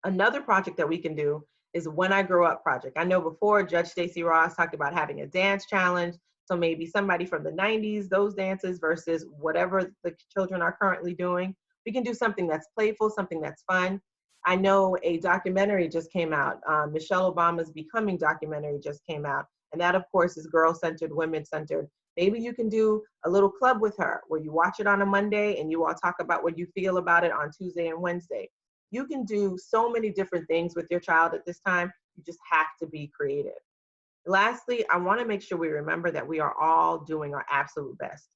Another project that we can do is When I Grow Up project. I know before Judge Stacey Ross talked about having a dance challenge. So maybe somebody from the 90s, those dances versus whatever the children are currently doing. We can do something that's playful, something that's fun. I know a documentary just came out. Michelle Obama's Becoming documentary just came out. And that, of course, is girl-centered, women-centered. Maybe you can do a little club with her where you watch it on a Monday and you all talk about what you feel about it on Tuesday and Wednesday. You can do so many different things with your child at this time. You just have to be creative. Lastly, I want to make sure we remember that we are all doing our absolute best.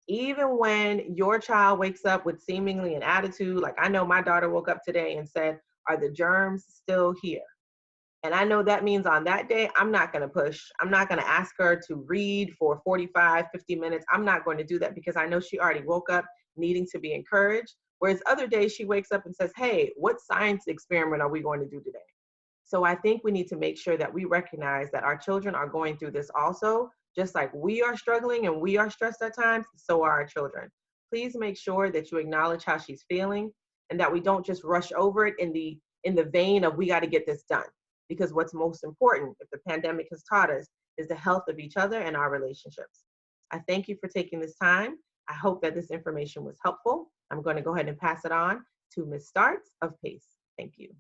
Even when your child wakes up with seemingly an attitude, like I know my daughter woke up today and said, are the germs still here? And I know that means on that day, I'm not going to push. I'm not going to ask her to read for 45, 50 minutes. I'm not going to do that because I know she already woke up needing to be encouraged. Whereas other days she wakes up and says, hey, what science experiment are we going to do today? So I think we need to make sure that we recognize that our children are going through this also, just like we are struggling and we are stressed at times, so are our children. Please make sure that you acknowledge how she's feeling and that we don't just rush over it in the vein of we got to get this done. Because what's most important, if the pandemic has taught us, is the health of each other and our relationships. I thank you for taking this time. I hope that this information was helpful. I'm going to go ahead and pass it on to Ms. Starks of PACE. Thank you.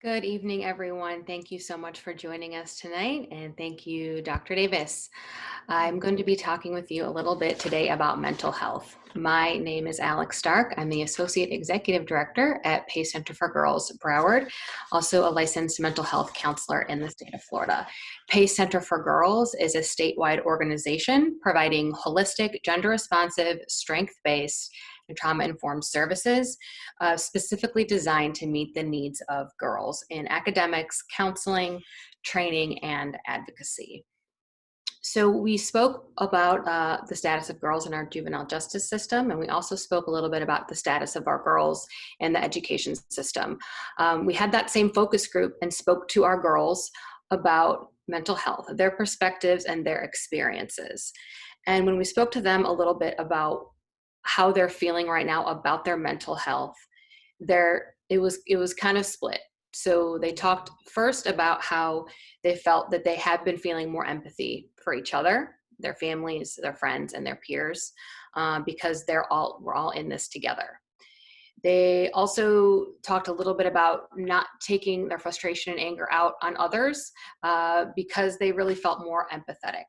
Good evening, everyone. Thank you so much for joining us tonight, and thank you, Dr. Davis. I'm going to be talking with you a little bit today about mental health. My name is Alex Stark. I'm the Associate Executive Director at PACE Center for Girls, Broward, also a licensed mental health counselor in the state of Florida. PACE Center for Girls is a statewide organization providing holistic, gender-responsive, strength-based, and trauma-informed services specifically designed to meet the needs of girls in academics, counseling, training, and advocacy. So we spoke about the status of girls in our juvenile justice system, and we also spoke a little bit about the status of our girls in the education system. We had that same focus group and spoke to our girls about mental health, their perspectives and their experiences. And when we spoke to them a little bit about how they're feeling right now about their mental health, it was kind of split. So they talked first about how they felt that they have been feeling more empathy for each other, their families, their friends, and their peers, because we're all in this together. They also talked a little bit about not taking their frustration and anger out on others because they really felt more empathetic.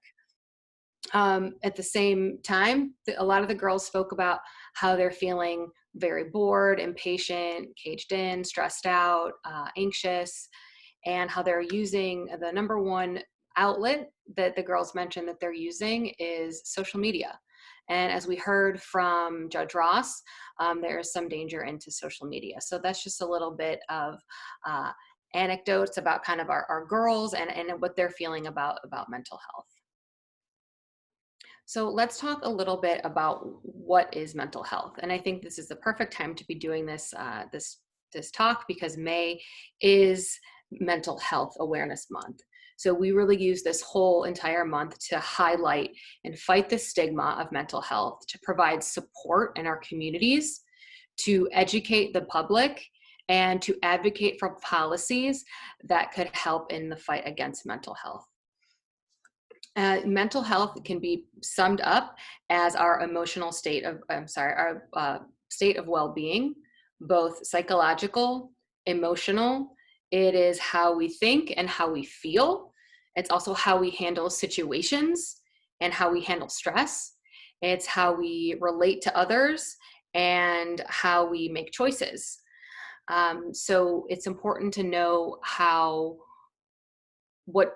At the same time, a lot of the girls spoke about how they're feeling very bored, impatient, caged in, stressed out, anxious, and how they're using the number one outlet that the girls mentioned that they're using is social media. And as we heard from Judge Ross, there is some danger into social media. So that's just a little bit of anecdotes about kind of our girls and what they're feeling about mental health. So let's talk a little bit about what is mental health. And I think this is the perfect time to be doing this talk because May is Mental Health Awareness Month. So we really use this whole entire month to highlight and fight the stigma of mental health, to provide support in our communities, to educate the public, and to advocate for policies that could help in the fight against mental health. Mental health can be summed up as our emotional state of, our state of well-being, both psychological, emotional. It is how we think and how we feel. It's also how we handle situations and how we handle stress. It's how we relate to others and how we make choices. So it's important to know what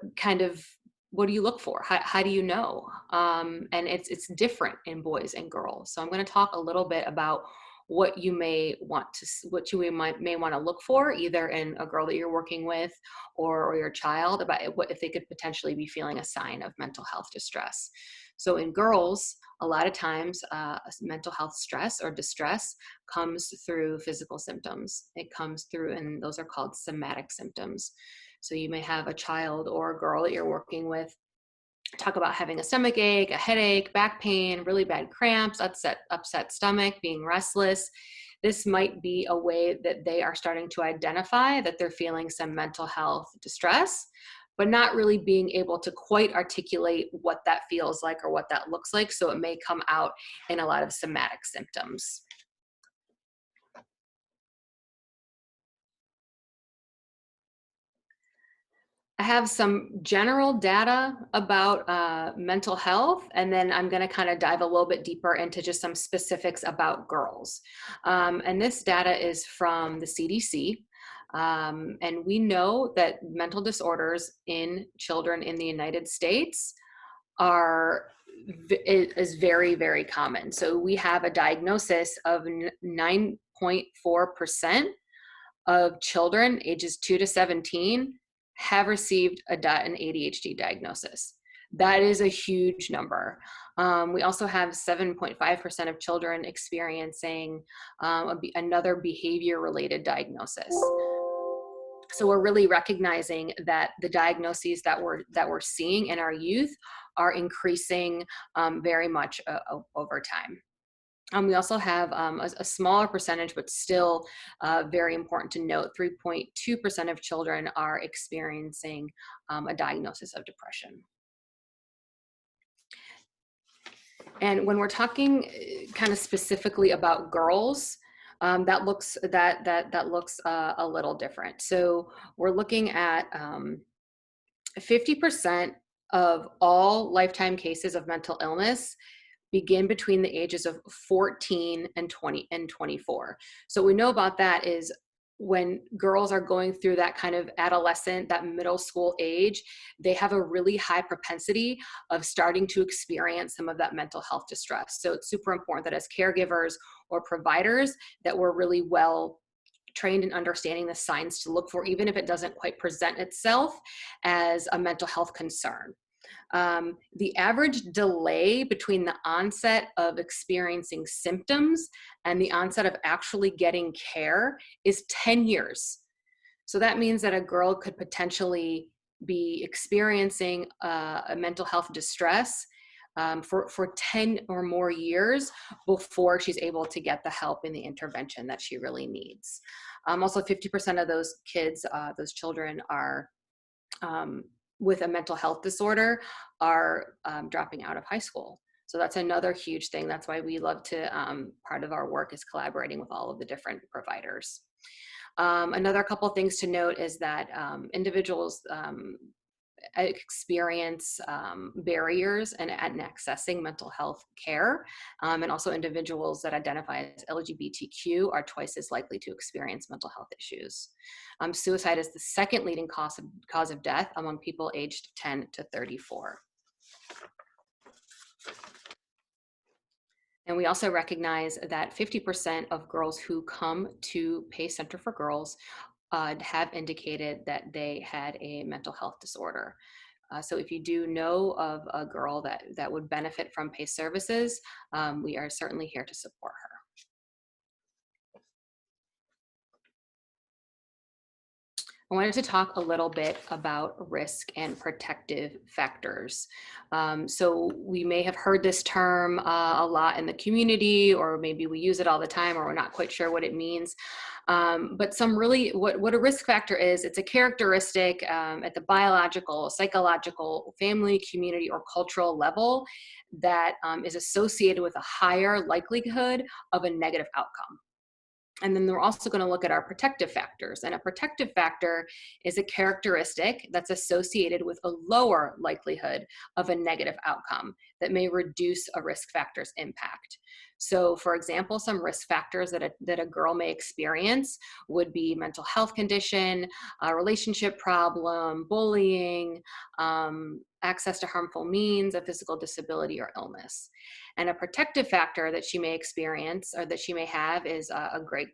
do you look for? How do you know? And it's different in boys and girls. So I'm going to talk a little bit about what you may want to look for, either in a girl that you're working with or your child, about what if they could potentially be feeling a sign of mental health distress. So in girls, a lot of times mental health stress or distress comes through physical symptoms. It comes through, and those are called somatic symptoms. So you may have a child or a girl that you're working with talk about having a stomach ache, a headache, back pain, really bad cramps, upset stomach, being restless. This might be a way that they are starting to identify that they're feeling some mental health distress, but not really being able to quite articulate what that feels like or what that looks like. So it may come out in a lot of somatic symptoms. I have some general data about mental health, and then I'm going to kind of dive a little bit deeper into just some specifics about girls. And this data is from the CDC. And we know that mental disorders in children in the United States is very, very common. So we have a diagnosis of 9.4% of children ages 2 to 17 have received an ADHD diagnosis. That is a huge number. We also have 7.5% of children experiencing another behavior-related diagnosis. So we're really recognizing that the diagnoses that we're seeing in our youth are increasing very much over time. We also have a smaller percentage, but still very important to note, 3.2% of children are experiencing a diagnosis of depression. And when we're talking kind of specifically about girls, that looks a little different. So we're looking at 50% of all lifetime cases of mental illness begin between the ages of 14 and 24. So what we know about that is when girls are going through that kind of adolescent, that middle school age, they have a really high propensity of starting to experience some of that mental health distress. So it's super important that as caregivers or providers that we're really well trained in understanding the signs to look for, even if it doesn't quite present itself as a mental health concern. The average delay between the onset of experiencing symptoms and the onset of actually getting care is 10 years. So that means that a girl could potentially be experiencing a mental health distress for 10 or more years before she's able to get the help and the intervention that she really needs. Also, 50% of those kids, those children are with a mental health disorder are dropping out of high school. So that's another huge thing. That's why we love to, part of our work is collaborating with all of the different providers. Another couple of things to note is that individuals experience barriers in accessing mental health care, and also individuals that identify as LGBTQ are twice as likely to experience mental health issues. Suicide is the second leading cause of death among people aged 10 to 34. And we also recognize that 50% of girls who come to PACE Center for Girls have indicated that they had a mental health disorder. So if you do know of a girl that would benefit from PACE services, we are certainly here to support her. I wanted to talk a little bit about risk and protective factors. So we may have heard this term a lot in the community, or maybe we use it all the time, or we're not quite sure what it means. But what a risk factor is, it's a characteristic at the biological, psychological, family, community, or cultural level that is associated with a higher likelihood of a negative outcome. And then we're also going to look at our protective factors. And a protective factor is a characteristic that's associated with a lower likelihood of a negative outcome that may reduce a risk factor's impact. So for example, some risk factors that a girl may experience would be mental health condition, a relationship problem, bullying, access to harmful means, a physical disability or illness. And a protective factor that she may experience or that she may have is a great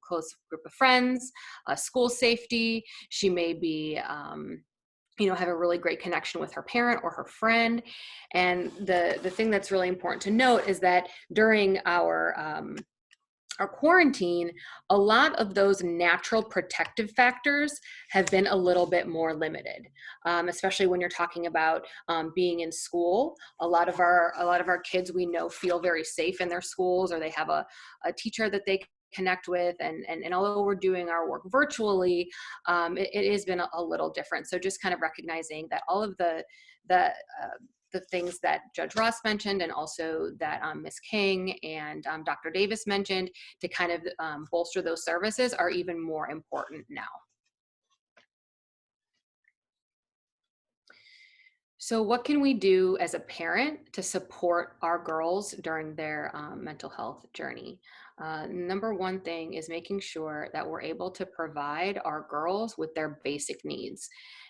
close group of friends, school safety. She may be, have a really great connection with her parent or her friend. And the thing that's really important to note is that during our quarantine, a lot of those natural protective factors have been a little bit more limited, especially when you're talking about being in school. A lot of our kids we know feel very safe in their schools, or they have a teacher that they connect with, and although we're doing our work virtually, it has been a little different. So just kind of recognizing that all of the things that Judge Ross mentioned, and also that Ms. King and Dr. Davis mentioned, to kind of bolster those services are even more important now. So what can we do as a parent to support our girls during their mental health journey? Number one thing is making sure that we're able to provide our girls with their basic needs.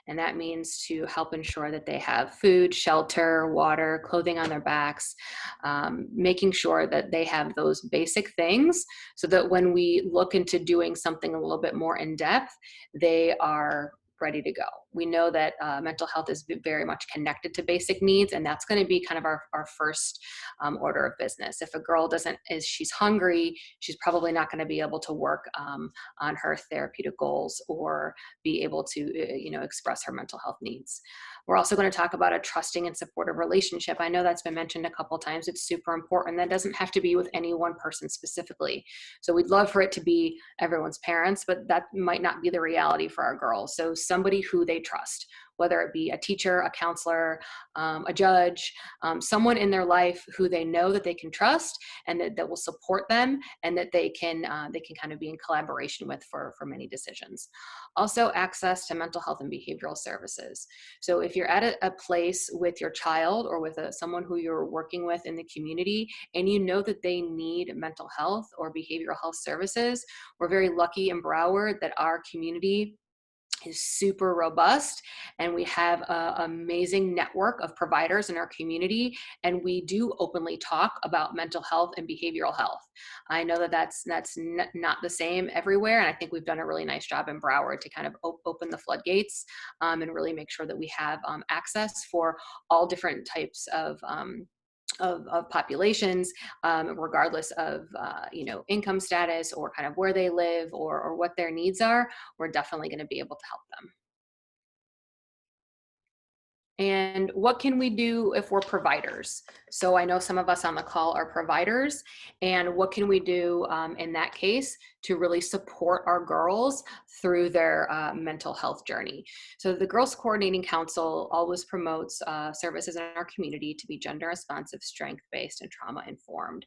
And that means to help ensure that they have food, shelter, water, clothing on their backs, making sure that they have those basic things so that when we look into doing something a little bit more in depth, they are ready to go. We know that mental health is very much connected to basic needs, and that's going to be kind of our first order of business. If a girl she's hungry, she's probably not going to be able to work on her therapeutic goals or be able to, express her mental health needs. We're also going to talk about a trusting and supportive relationship. I know that's been mentioned a couple of times. It's super important. That doesn't have to be with any one person specifically. So we'd love for it to be everyone's parents, but that might not be the reality for our girls. So somebody who they trust, whether it be a teacher, a counselor, a judge, someone in their life who they know that they can trust and that will support them, and that they can kind of be in collaboration with for many decisions. Also, access to mental health and behavioral services. So if you're at a place with your child or with someone who you're working with in the community, and you know that they need mental health or behavioral health services, we're very lucky in Broward that our community is super robust, and we have an amazing network of providers in our community, and we do openly talk about mental health and behavioral health. I know that that's not the same everywhere, and I think we've done a really nice job in Broward to kind of open the floodgates and really make sure that we have access for all different types of populations, regardless of income status or kind of where they live or what their needs are. We're definitely going to be able to help them. And what can we do if we're providers? So I know some of us on the call are providers, and what can we do in that case to really support our girls through their mental health journey? So the Girls Coordinating Council always promotes services in our community to be gender responsive, strength-based, and trauma-informed.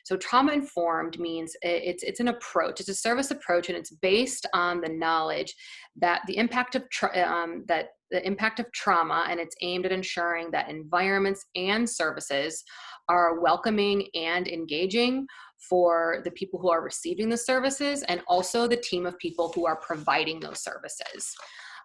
So trauma-informed means it's an approach, it's a service approach, and it's based on the knowledge that the impact of trauma, and it's aimed at ensuring that environments and services are welcoming and engaging for the people who are receiving the services, and also the team of people who are providing those services.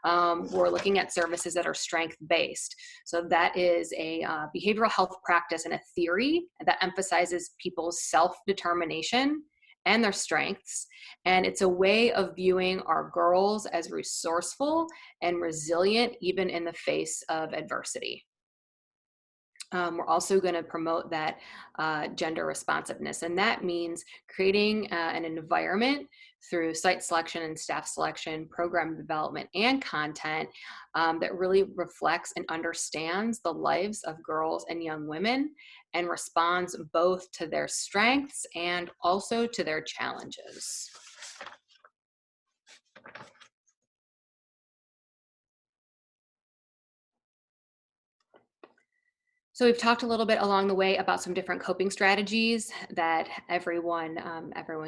We're looking at services that are strength-based. So that is a behavioral health practice and a theory that emphasizes people's self-determination and their strengths. And it's a way of viewing our girls as resourceful and resilient, even in the face of adversity. We're also going to promote that gender responsiveness, and that means creating an environment through site selection and staff selection, program development, and content that really reflects and understands the lives of girls and young women and responds both to their strengths and also to their challenges. So we've talked a little bit along the way about some different coping strategies that everyone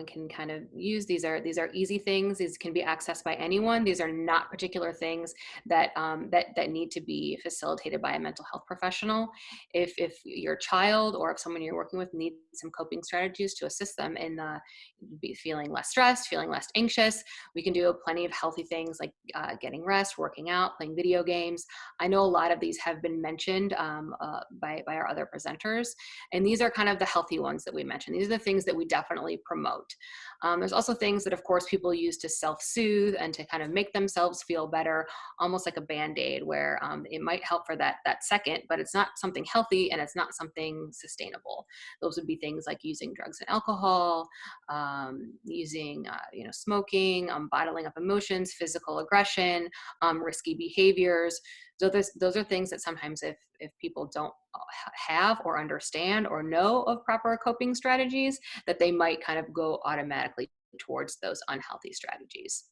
can kind of use. These are easy things. These can be accessed by anyone. These are not particular things that that need to be facilitated by a mental health professional. If your child or if someone you're working with needs some coping strategies to assist them in feeling less stressed, feeling less anxious, we can do plenty of healthy things like getting rest, working out, playing video games. I know a lot of these have been mentioned by our other presenters, and these are kind of the healthy ones that we mentioned. These are the things that we definitely promote. There's also things that, of course, people use to self-soothe and to kind of make themselves feel better, almost like a Band-Aid, where it might help for that second, but it's not something healthy and it's not something sustainable. Those would be things like using drugs and alcohol, using smoking, bottling up emotions, physical aggression, risky behaviors. So those are things that sometimes if people don't have or understand or know of proper coping strategies, that they might kind of go automatically towards those unhealthy strategies.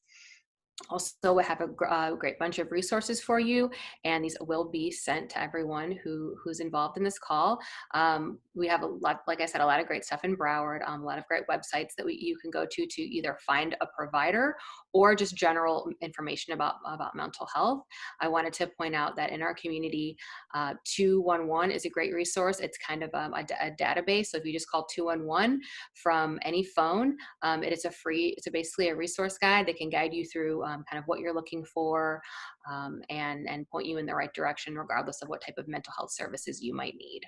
Also, we have a great bunch of resources for you, and these will be sent to everyone who's involved in this call. We have a lot, like I said, a lot of great stuff in Broward, a lot of great websites that you can go to either find a provider or just general information about mental health. I wanted to point out that in our community, 211 is a great resource. It's kind of a database. So if you just call 211 from any phone, it's basically a resource guide that can guide you through kind of what you're looking for and point you in the right direction regardless of what type of mental health services you might need.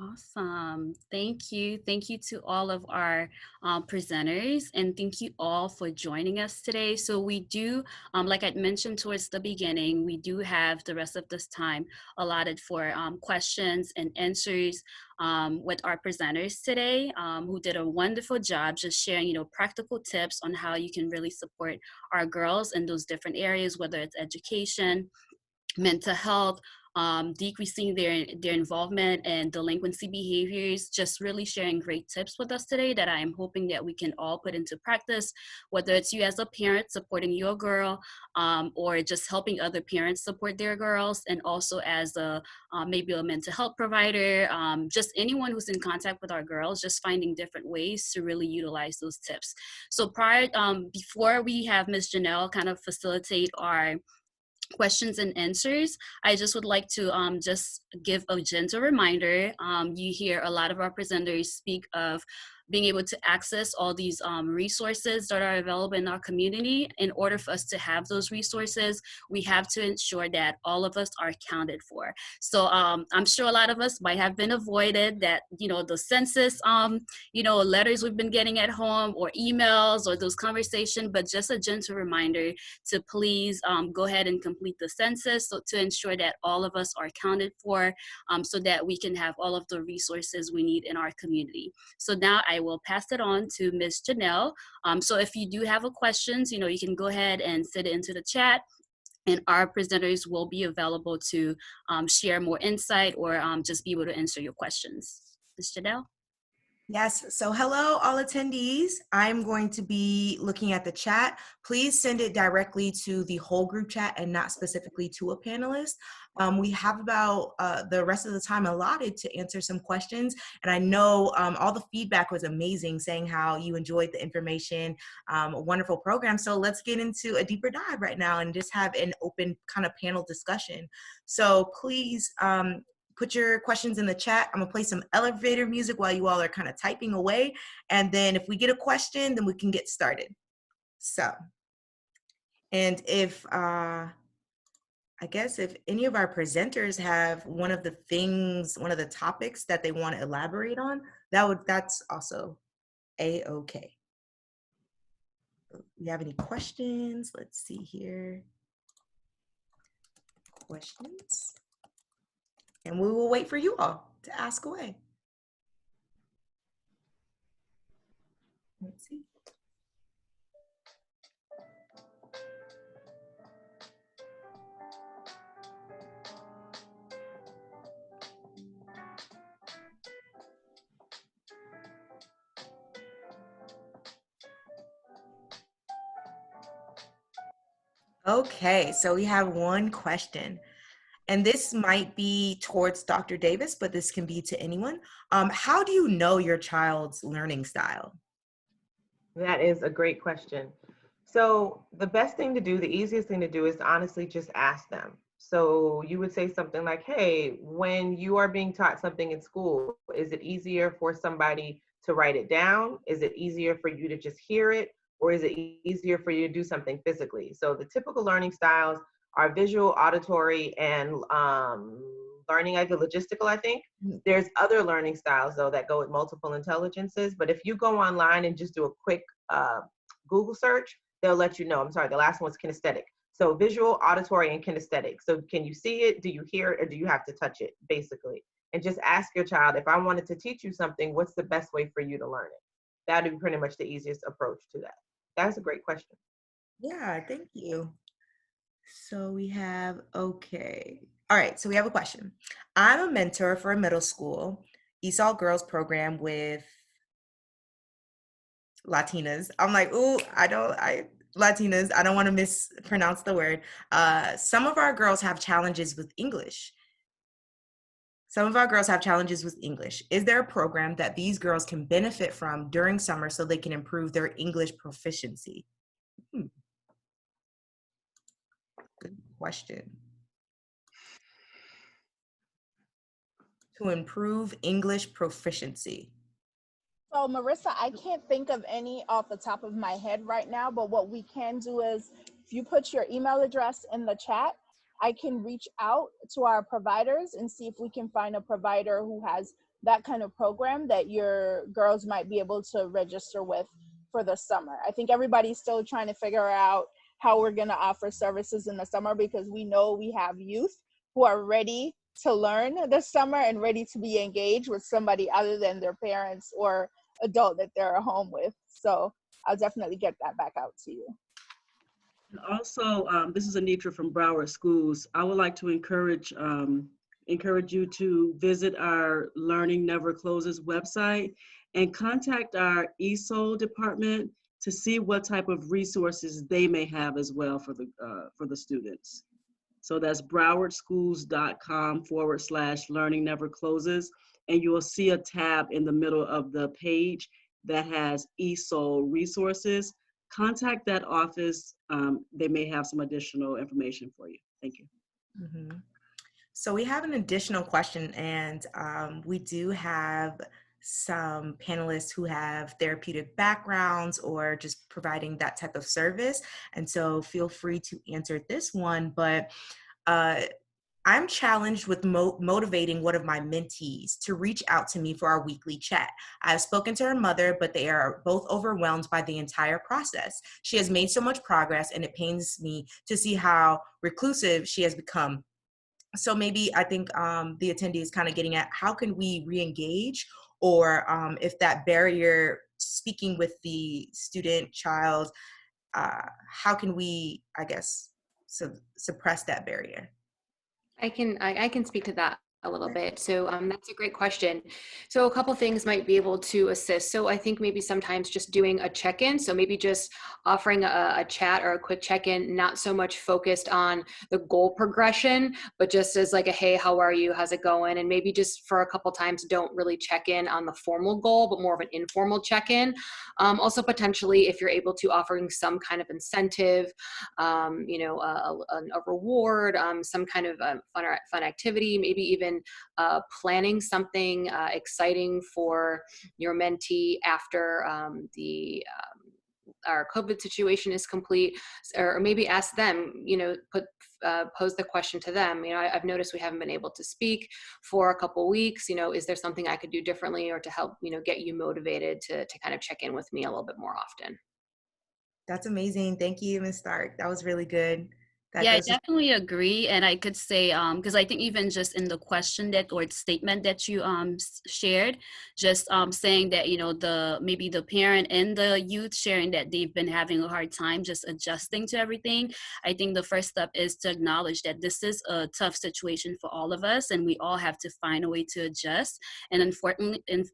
Awesome. Thank you. Thank you to all of our presenters, and thank you all for joining us today. So we do, like I mentioned towards the beginning, we do have the rest of this time allotted for questions and answers with our presenters today, who did a wonderful job just sharing, practical tips on how you can really support our girls in those different areas, whether it's education, mental health, decreasing their involvement and delinquency behaviors, just really sharing great tips with us today that I am hoping that we can all put into practice, whether it's you as a parent supporting your girl, or just helping other parents support their girls, and also as maybe a mental health provider, just anyone who's in contact with our girls, just finding different ways to really utilize those tips. So before we have Ms. Janelle kind of facilitate our questions and answers, I just would like to just give a gentle reminder. You hear a lot of our presenters speak of being able to access all these resources that are available in our community. In order for us to have those resources, we have to ensure that all of us are accounted for. So I'm sure a lot of us might have been avoided that, the census, letters we've been getting at home or emails or those conversations, but just a gentle reminder to please go ahead and complete the census to ensure that all of us are accounted for, so that we can have all of the resources we need in our community. So now I will pass it on to Ms. Janelle. So if you do have questions, you can go ahead and send it into the chat, and our presenters will be available to share more insight or just be able to answer your questions. Ms. Janelle? Yes, so hello all attendees. I'm going to be looking at the chat. Please send it directly to the whole group chat and not specifically to a panelist. We have about the rest of the time allotted to answer some questions. And I know all the feedback was amazing, saying how you enjoyed the information, a wonderful program. So let's get into a deeper dive right now and just have an open kind of panel discussion. So please, put your questions in the chat. I'm gonna play some elevator music while you all are kind of typing away. And then if we get a question, then we can get started. So, and if, I guess if any of our presenters have one of the topics that they want to elaborate on, that's also A-okay. You have any questions? Let's see here. questions. And we will wait for you all to ask away. Let's see. Okay, so we have one question. And this might be towards Dr. Davis, but this can be to anyone. How do you know your child's learning style? That is a great question. So the best thing to do, the easiest thing to do is to honestly just ask them. So you would say something like, hey, when you are being taught something in school, is it easier for somebody to write it down? Is it easier for you to just hear it? Or is it easier for you to do something physically? So the typical learning styles are visual, auditory, and learning, like the logistical, I think. There's other learning styles, though, that go with multiple intelligences. But if you go online and just do a quick Google search, they'll let you know. I'm sorry, the last one's kinesthetic. So visual, auditory, and kinesthetic. So can you see it? Do you hear it? Or do you have to touch it, basically? And just ask your child, if I wanted to teach you something, what's the best way for you to learn it? That would be pretty much the easiest approach to that. That's a great question. Yeah, thank you. So we have, okay. All right, so we have a question. I'm a mentor for a middle school ESOL girls program with Latinas. I'm like, ooh, Latinas, I don't want to mispronounce the word. Some of our girls have challenges with English. Is there a program that these girls can benefit from during summer so they can improve their English proficiency? Good question. To improve English proficiency. So Marissa, I can't think of any off the top of my head right now, but what we can do is if you put your email address in the chat, I can reach out to our providers and see if we can find a provider who has that kind of program that your girls might be able to register with for the summer. I think everybody's still trying to figure out how we're going to offer services in the summer, because we know we have youth who are ready to learn this summer and ready to be engaged with somebody other than their parents or adult that they're at home with. So I'll definitely get that back out to you. And also, this is Anitra from Broward Schools. I would like to encourage you to visit our Learning Never Closes website and contact our ESOL department to see what type of resources they may have as well for the students. So that's browardschools.com/learning never closes. And you will see a tab in the middle of the page that has ESOL resources. Contact that office. They may have some additional information for you. Thank you. Mm-hmm. So we have an additional question, and we do have some panelists who have therapeutic backgrounds or just providing that type of service. And so feel free to answer this one, but I'm challenged with motivating one of my mentees to reach out to me for our weekly chat. I've spoken to her mother, but they are both overwhelmed by the entire process. She has made so much progress, and it pains me to see how reclusive she has become. So maybe I think the attendee is kind of getting at how can we re-engage, or if that barrier speaking with the student child, how can we, I guess, suppress that barrier? I can speak to that a little bit. So that's a great question. So a couple things might be able to assist. So I think maybe sometimes just doing a check-in. So maybe just offering a chat or a quick check-in, not so much focused on the goal progression, but just as like a, hey, how are you? How's it going? And maybe just for a couple times, don't really check in on the formal goal, but more of an informal check-in. Also potentially, if you're able to, offering some kind of incentive, a reward, some kind of fun activity, maybe even planning something exciting for your mentee after our COVID situation is complete, or maybe ask them, pose the question to them. I've noticed we haven't been able to speak for a couple weeks. Is there something I could do differently, or to help, get you motivated to kind of check in with me a little bit more often? That's amazing. Thank you, Ms. Stark. That was really good. That Yeah, I goes to definitely agree. And I could say, because I think even just in the question that or statement that you shared, just saying that, maybe the parent and the youth sharing that they've been having a hard time just adjusting to everything. I think the first step is to acknowledge that this is a tough situation for all of us, and we all have to find a way to adjust. And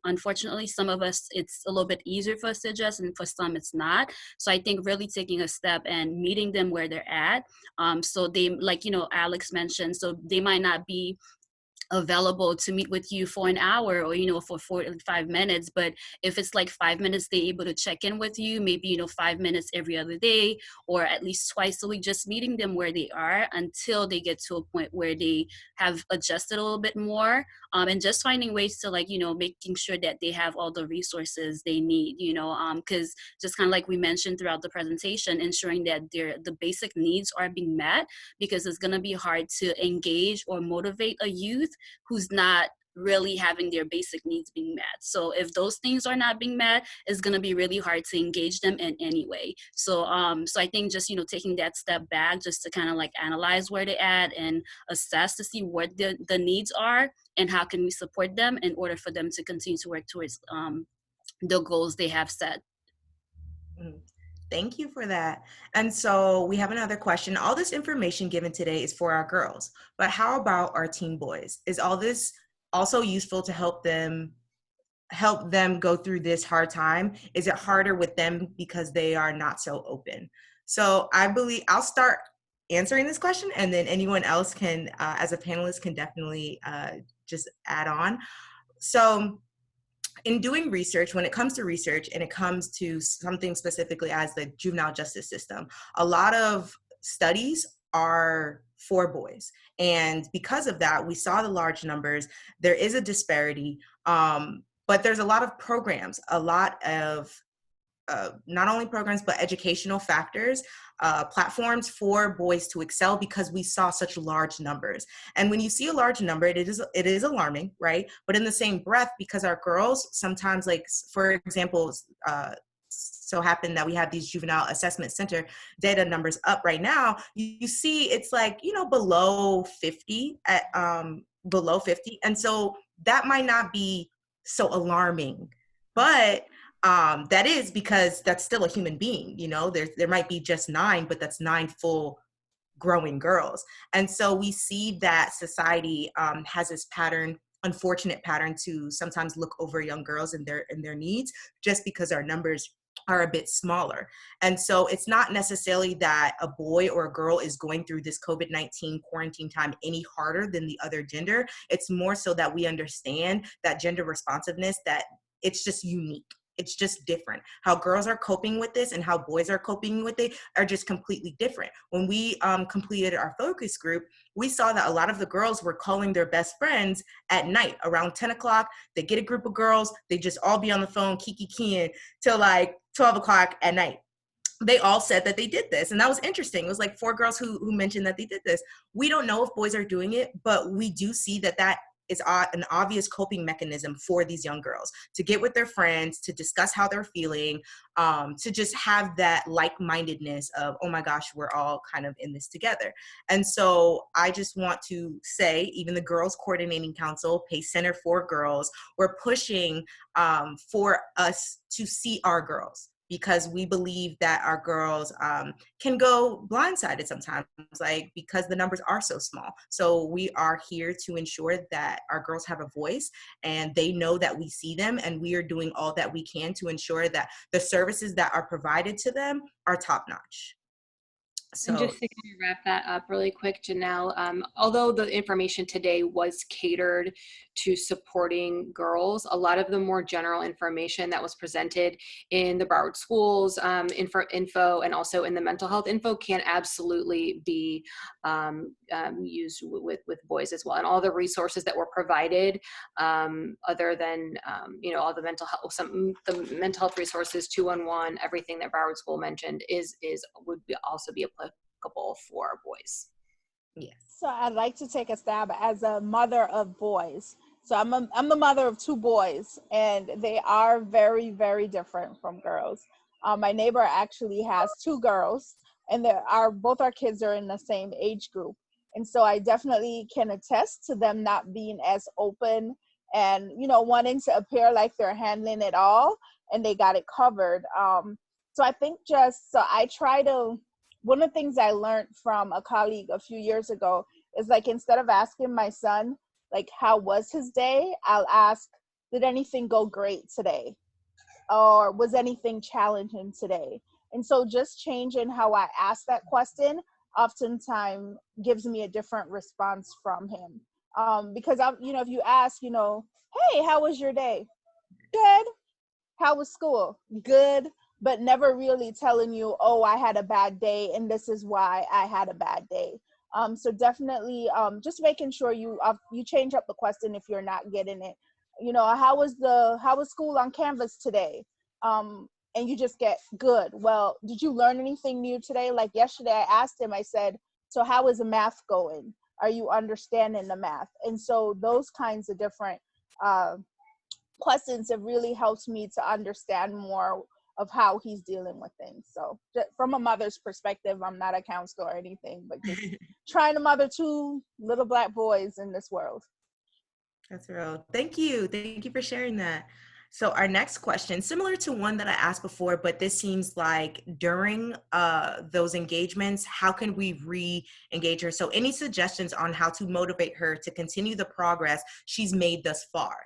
unfortunately, some of us, it's a little bit easier for us to adjust, and for some, it's not. So I think really taking a step and meeting them where they're at. So they, like, Alex mentioned, so they might not be available to meet with you for an hour or for 45 minutes, but if it's like 5 minutes they're able to check in with you, maybe 5 minutes every other day or at least twice a week, just meeting them where they are until they get to a point where they have adjusted a little bit more, and just finding ways to, like, making sure that they have all the resources they need, because just kind of like we mentioned throughout the presentation, ensuring that the basic needs are being met, because it's going to be hard to engage or motivate a youth who's not really having their basic needs being met. So if those things are not being met, it's going to be really hard to engage them in any way. So I think just taking that step back, just to kind of like analyze where they're at and assess to see what the needs are and how can we support them in order for them to continue to work towards the goals they have set. Mm. Thank you for that. And so we have another question. All this information given today is for our girls, but how about our teen boys? Is all this also useful to help them go through this hard time? Is it harder with them because they are not so open? So I believe I'll start answering this question, and then anyone else can, as a panelist, can definitely just add on. So in doing research, when it comes to research and it comes to something specifically as the juvenile justice system, a lot of studies are for boys. And because of that, we saw the large numbers. There is a disparity, but there's a lot of programs, a lot of not only programs, but educational factors, platforms for boys to excel, because we saw such large numbers. And when you see a large number, it is alarming, right? But in the same breath, because our girls sometimes, like, for example, so happen that we have these juvenile assessment center data numbers up right now, you see it's like, below 50 at below 50. And so that might not be so alarming, but that is because that's still a human being. There might be just 9, but that's 9 full growing girls. And so we see that society has this unfortunate pattern to sometimes look over young girls and their needs, just because our numbers are a bit smaller. And so it's not necessarily that a boy or a girl is going through this COVID-19 quarantine time any harder than the other gender. It's more so that we understand that gender responsiveness, that it's just unique. It's just different. How girls are coping with this and how boys are coping with it are just completely different. When we completed our focus group, we saw that a lot of the girls were calling their best friends at night around 10 o'clock. They get a group of girls, they just all be on the phone kiki-kiing till like 12 o'clock at night. They all said that they did this. And that was interesting. It was like 4 girls who mentioned that they did this. We don't know if boys are doing it, but we do see that is an obvious coping mechanism for these young girls, to get with their friends, to discuss how they're feeling, to just have that like-mindedness of, oh my gosh, we're all kind of in this together. And so I just want to say, even the Girls Coordinating Council, PACE Center for Girls, we're pushing for us to see our girls, because we believe that our girls can go blindsided sometimes, like, because the numbers are so small. So we are here to ensure that our girls have a voice and they know that we see them, and we are doing all that we can to ensure that the services that are provided to them are top-notch. So, and just to kind of wrap that up really quick, Janelle, although the information today was catered to supporting girls, a lot of the more general information that was presented in the Broward schools info and also in the mental health info can absolutely be used with boys as well. And all the resources that were provided, other than all the mental health, the mental health resources, 211, everything that Broward School mentioned would also be applicable for boys. yes. So I'd like to take a stab as a mother of boys. So I'm the mother of 2 boys, and they are very, very different from girls. My neighbor actually has 2 girls, and both our kids are in the same age group. And so I definitely can attest to them not being as open and, wanting to appear like they're handling it all and they got it covered. So I think one of the things I learned from a colleague a few years ago is, like, instead of asking my son, like, how was his day, I'll ask, did anything go great today? Or was anything challenging today? And so just changing how I ask that question oftentimes gives me a different response from him. Because if you ask, hey, how was your day? Good. How was school? Good. But never really telling you, oh, I had a bad day and this is why I had a bad day. So definitely just making sure you change up the question if you're not getting it. How was school on Canvas today? And you just get good. Well, did you learn anything new today? Like yesterday, I asked him, I said, so how is the math going? Are you understanding the math? And so those kinds of different questions have really helped me to understand more of how he's dealing with things. So from a mother's perspective, I'm not a counselor or anything, but just trying to mother two little Black boys in this world. That's real. Thank you. Thank you for sharing that. So our next question, similar to one that I asked before, but this seems like during those engagements, how can we re-engage her? So any suggestions on how to motivate her to continue the progress she's made thus far?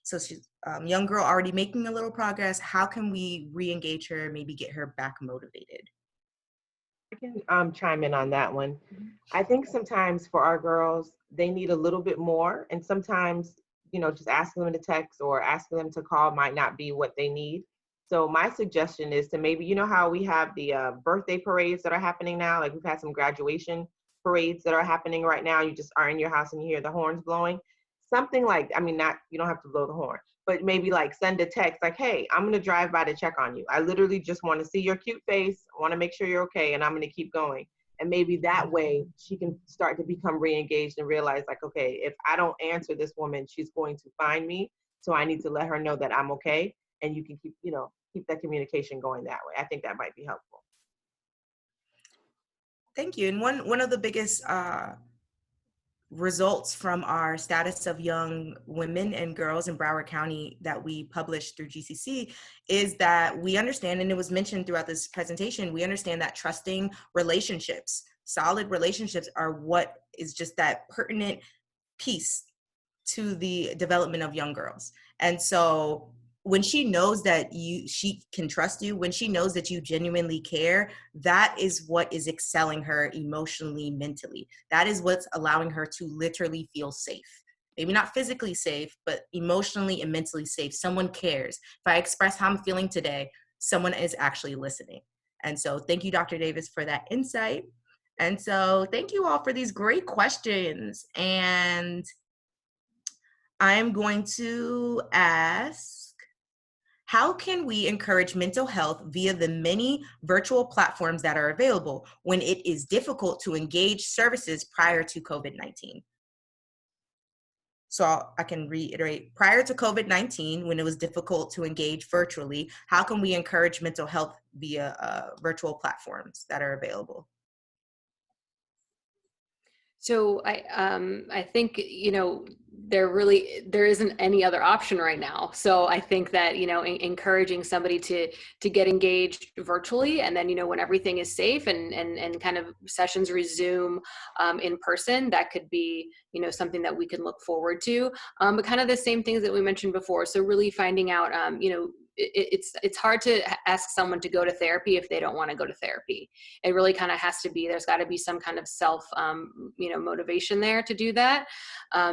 So she's a young girl already making a little progress. How can we re-engage her, maybe get her back motivated? I can chime in on that one. I think sometimes for our girls, they need a little bit more. And sometimes, just asking them to text or asking them to call might not be what they need. So my suggestion is to maybe, how we have the birthday parades that are happening now, like we've had some graduation parades that are happening right now. You just are in your house and you hear the horns blowing. Something like, you don't have to blow the horn, but maybe like send a text like, hey, I'm going to drive by to check on you. I literally just want to see your cute face. I want to make sure you're okay. And I'm going to keep going. And maybe that way she can start to become re-engaged and realize, like, okay, if I don't answer this woman, she's going to find me. So I need to let her know that I'm okay. And you can keep that communication going that way. I think that might be helpful. Thank you. And one of the biggest results from our status of young women and girls in Broward County that we published through GCC is that we understand, and it was mentioned throughout this presentation, we understand that trusting relationships, solid relationships, are what is just that pertinent piece to the development of young girls. And so when she knows that she can trust you, when she knows that you genuinely care, that is what is excelling her emotionally, mentally. That is what's allowing her to literally feel safe. Maybe not physically safe, but emotionally and mentally safe. Someone cares. If I express how I'm feeling today, someone is actually listening. And so thank you, Dr. Davis, for that insight. And so thank you all for these great questions. And I'm going to ask, how can we encourage mental health via the many virtual platforms that are available when it is difficult to engage services prior to COVID-19? So I can reiterate, prior to COVID-19, when it was difficult to engage virtually, how can we encourage mental health via virtual platforms that are available? So I think, there isn't any other option right now. So I think that, encouraging somebody to get engaged virtually, and then, when everything is safe and kind of sessions resume in person, that could be, something that we can look forward to. But kind of the same things that we mentioned before. So really finding out, it's hard to ask someone to go to therapy if they don't want to go to therapy. It really kind of has to be, there's got to be some kind of self, motivation there to do that.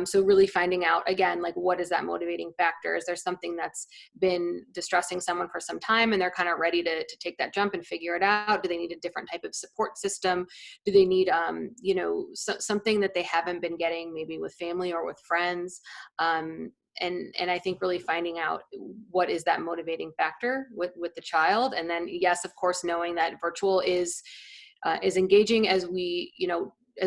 So really finding out, again, like, what is that motivating factor? Is there something that's been distressing someone for some time and they're kind of ready to take that jump and figure it out? Do they need a different type of support system? Do they need, something that they haven't been getting maybe with family or with friends? And I think really finding out what is that motivating factor with the child. And then, yes, of course, knowing that virtual is engaging as we,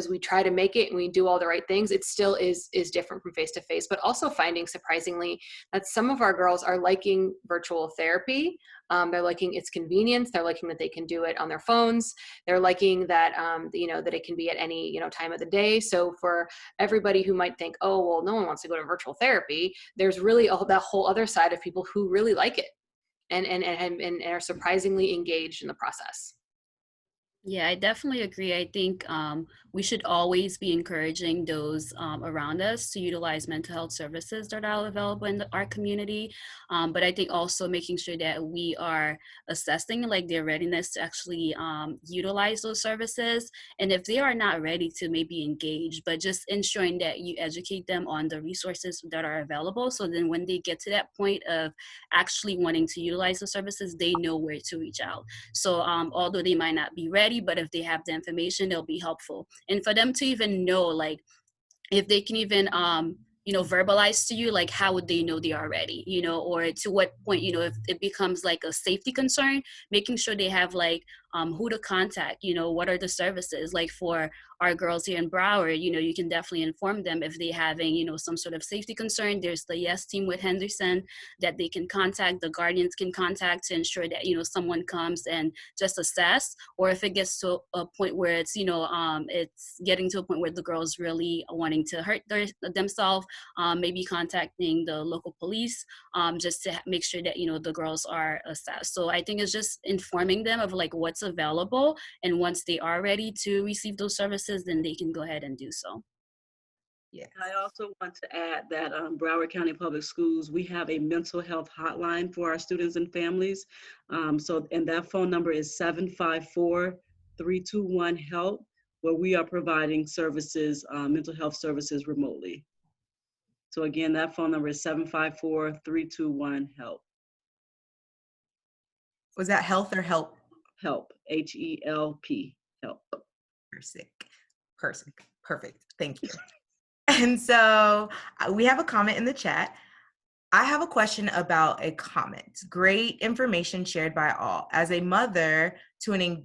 we try to make it and we do all the right things, it still is different from face to face. But also finding, surprisingly, that some of our girls are liking virtual therapy. They're liking its convenience. They're liking that they can do it on their phones. They're liking that, that it can be at any, time of the day. So for everybody who might think, oh, well, no one wants to go to virtual therapy, there's really that whole other side of people who really like it and are surprisingly engaged in the process. Yeah, I definitely agree. I think we should always be encouraging those around us to utilize mental health services that are available in our community. But I think also making sure that we are assessing like their readiness to actually utilize those services. And if they are not ready to maybe engage, but just ensuring that you educate them on the resources that are available. So then when they get to that point of actually wanting to utilize the services, they know where to reach out. So although they might not be ready, but if they have the information, they'll be helpful. And for them to even know, like, if they can even verbalize to you, like, how would they know they are ready, or to what point, if it becomes like a safety concern, making sure they have like who to contact, what are the services, like for our girls here in Broward, you can definitely inform them if they having, some sort of safety concern. There's the YES team with Henderson that they can contact, the guardians can contact to ensure that, someone comes and just assess, or if it gets to a point where it's, it's getting to a point where the girl's really wanting to hurt themselves, maybe contacting the local police, just to make sure that, the girls are assessed. So I think it's just informing them of like what's available, and once they are ready to receive those services, then they can go ahead and do so. Yeah. I also want to add that Broward County Public Schools, we have a mental health hotline for our students and families. And that phone number is 754-321-HELP, where we are providing services, mental health services remotely. So again, that phone number is 754-321-HELP. Was that health or help? Help, H-E-L-P, help. Perfect. Thank you. And so we have a comment in the chat. I have a question about a comment. Great information shared by all. As a mother to a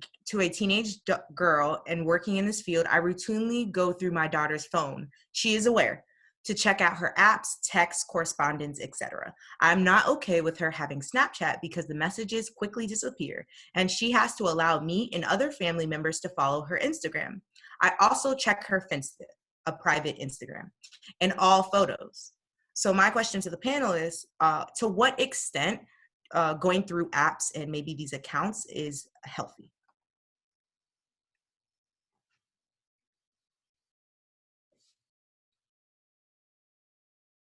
teenage girl and working in this field, I routinely go through my daughter's phone. She is aware to check out her apps, texts, correspondence, etc. I'm not okay with her having Snapchat because the messages quickly disappear, and she has to allow me and other family members to follow her Instagram. I also check her Finsta, a private Instagram, and all photos. So my question to the panel is, to what extent going through apps and maybe these accounts is healthy?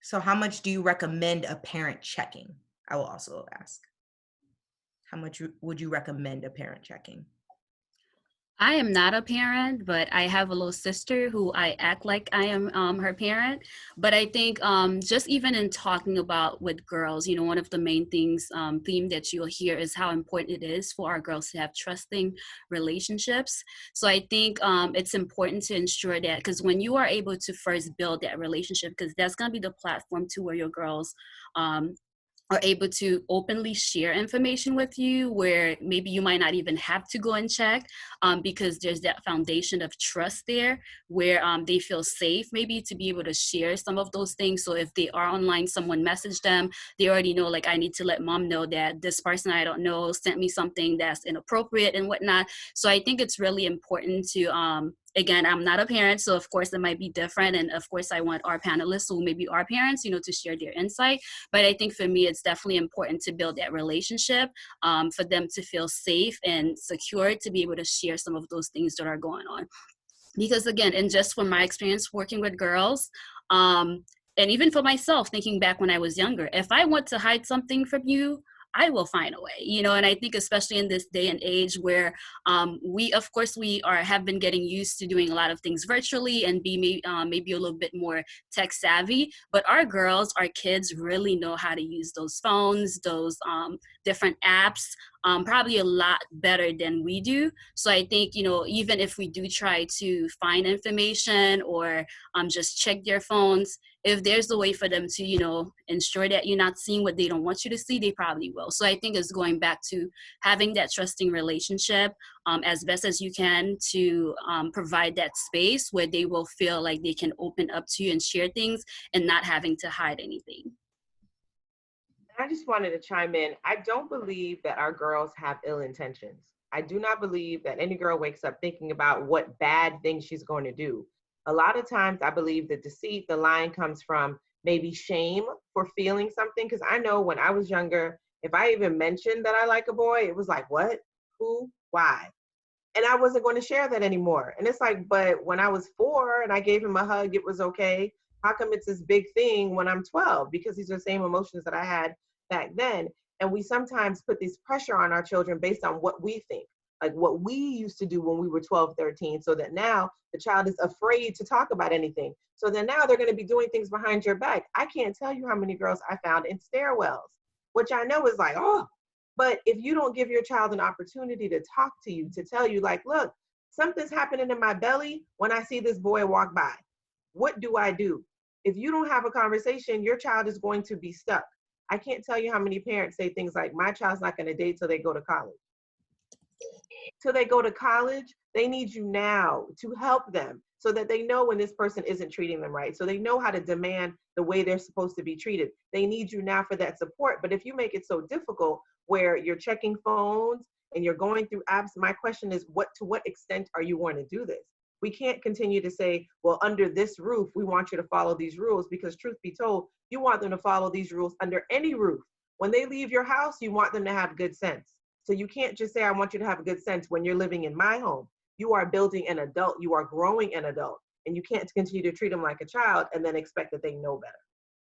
So how much do you recommend a parent checking? I will also ask. How much would you recommend a parent checking? I am not a parent, but I have a little sister who I act like I am her parent. But I think just even in talking about with girls, one of the main things, theme that you'll hear is how important it is for our girls to have trusting relationships. So I think it's important to ensure that, because when you are able to first build that relationship, because that's going to be the platform to where your girls are able to openly share information with you, where maybe you might not even have to go and check, because there's that foundation of trust there, where they feel safe maybe to be able to share some of those things. So if they are online, someone messaged them, they already know, like, I need to let mom know that this person I don't know sent me something that's inappropriate and whatnot. So I think it's really important to, again, I'm not a parent, so of course it might be different. And of course I want our panelists who maybe are parents, to share their insight. But I think for me, it's definitely important to build that relationship, for them to feel safe and secure to be able to share some of those things that are going on. Because again, and just from my experience working with girls, and even for myself, thinking back when I was younger, if I want to hide something from you, I will find a way, and I think especially in this day and age where we have been getting used to doing a lot of things virtually and be maybe a little bit more tech savvy, but our kids really know how to use those phones, those different apps, probably a lot better than we do. So I think, even if we do try to find information or just check their phones, if there's a way for them to, ensure that you're not seeing what they don't want you to see, they probably will. So I think it's going back to having that trusting relationship as best as you can to provide that space where they will feel like they can open up to you and share things and not having to hide anything. I just wanted to chime in. I don't believe that our girls have ill intentions. I do not believe that any girl wakes up thinking about what bad thing she's going to do. A lot of times I believe the deceit, the lying comes from maybe shame for feeling something. Because I know when I was younger, if I even mentioned that I like a boy, it was like, what? Who? Why? And I wasn't going to share that anymore. And it's like, but when I was 4 and I gave him a hug, it was okay. How come it's this big thing when I'm 12? Because these are the same emotions that I had back then. And we sometimes put this pressure on our children based on what we think, like what we used to do when we were 12, 13, so that now the child is afraid to talk about anything. So then now they're going to be doing things behind your back. I can't tell you how many girls I found in stairwells, which I know is like, oh, but if you don't give your child an opportunity to talk to you, to tell you like, look, something's happening in my belly when I see this boy walk by. What do I do? If you don't have a conversation, your child is going to be stuck. I can't tell you how many parents say things like, my child's not going to date till they go to college. Till they go to college, they need you now to help them so that they know when this person isn't treating them right. So they know how to demand the way they're supposed to be treated. They need you now for that support. But if you make it so difficult where you're checking phones and you're going through apps, my question is, to what extent are you going to do this? We can't continue to say, well, under this roof, we want you to follow these rules, because truth be told, you want them to follow these rules under any roof. When they leave your house, you want them to have good sense. So you can't just say, I want you to have a good sense when you're living in my home. You are building an adult, you are growing an adult, and you can't continue to treat them like a child and then expect that they know better.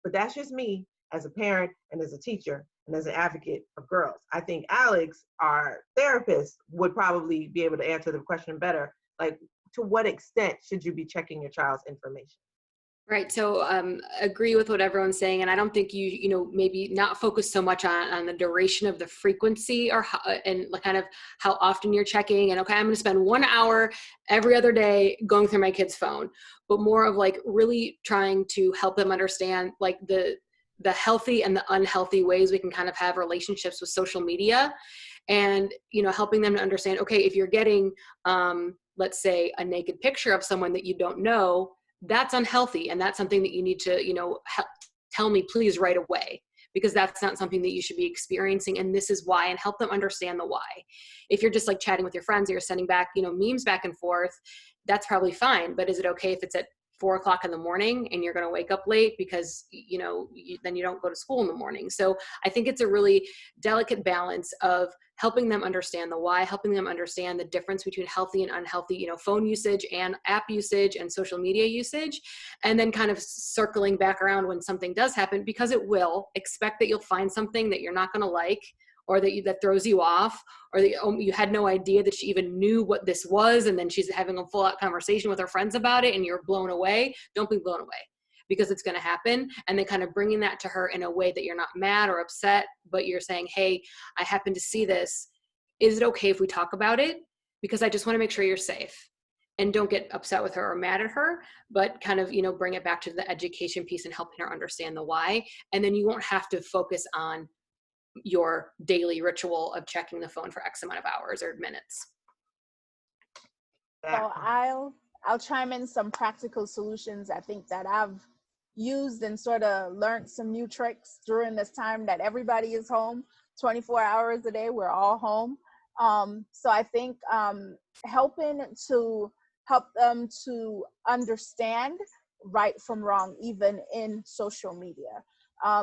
But that's just me as a parent and as a teacher and as an advocate of girls. I think Alex, our therapist, would probably be able to answer the question better. Like, to what extent should you be checking your child's information? Right. So agree with what everyone's saying. And I don't think maybe not focus so much on the duration of the frequency or and kind of how often you're checking. And okay, I'm going to spend 1 hour every other day going through my kid's phone, but more of like really trying to help them understand like the healthy and the unhealthy ways we can kind of have relationships with social media, and, helping them to understand, okay, if you're getting, let's say, a naked picture of someone that you don't know, that's unhealthy. And that's something that you need to, tell me please right away, because that's not something that you should be experiencing. And this is why, and help them understand the why. If you're just like chatting with your friends and you're sending back, memes back and forth, that's probably fine. But is it okay if it's at 4 o'clock in the morning and you're going to wake up late because, then you don't go to school in the morning? So I think it's a really delicate balance of helping them understand the why, helping them understand the difference between healthy and unhealthy, phone usage and app usage and social media usage, and then kind of circling back around when something does happen, because it will. Expect that you'll find something that you're not going to like, or that throws you off, or that you had no idea that she even knew what this was, and then she's having a full out conversation with her friends about it and you're blown away. Don't be blown away, because it's going to happen. And then kind of bringing that to her in a way that you're not mad or upset, but you're saying, hey, I happen to see this. Is it okay if we talk about it? Because I just want to make sure you're safe. And don't get upset with her or mad at her, but kind of, bring it back to the education piece and helping her understand the why. And then you won't have to focus on your daily ritual of checking the phone for X amount of hours or minutes. So I'll chime in some practical solutions I think that I've used and sort of learned some new tricks during this time that everybody is home 24 hours a day. We're all home. So I think helping to help them to understand right from wrong, even in social media.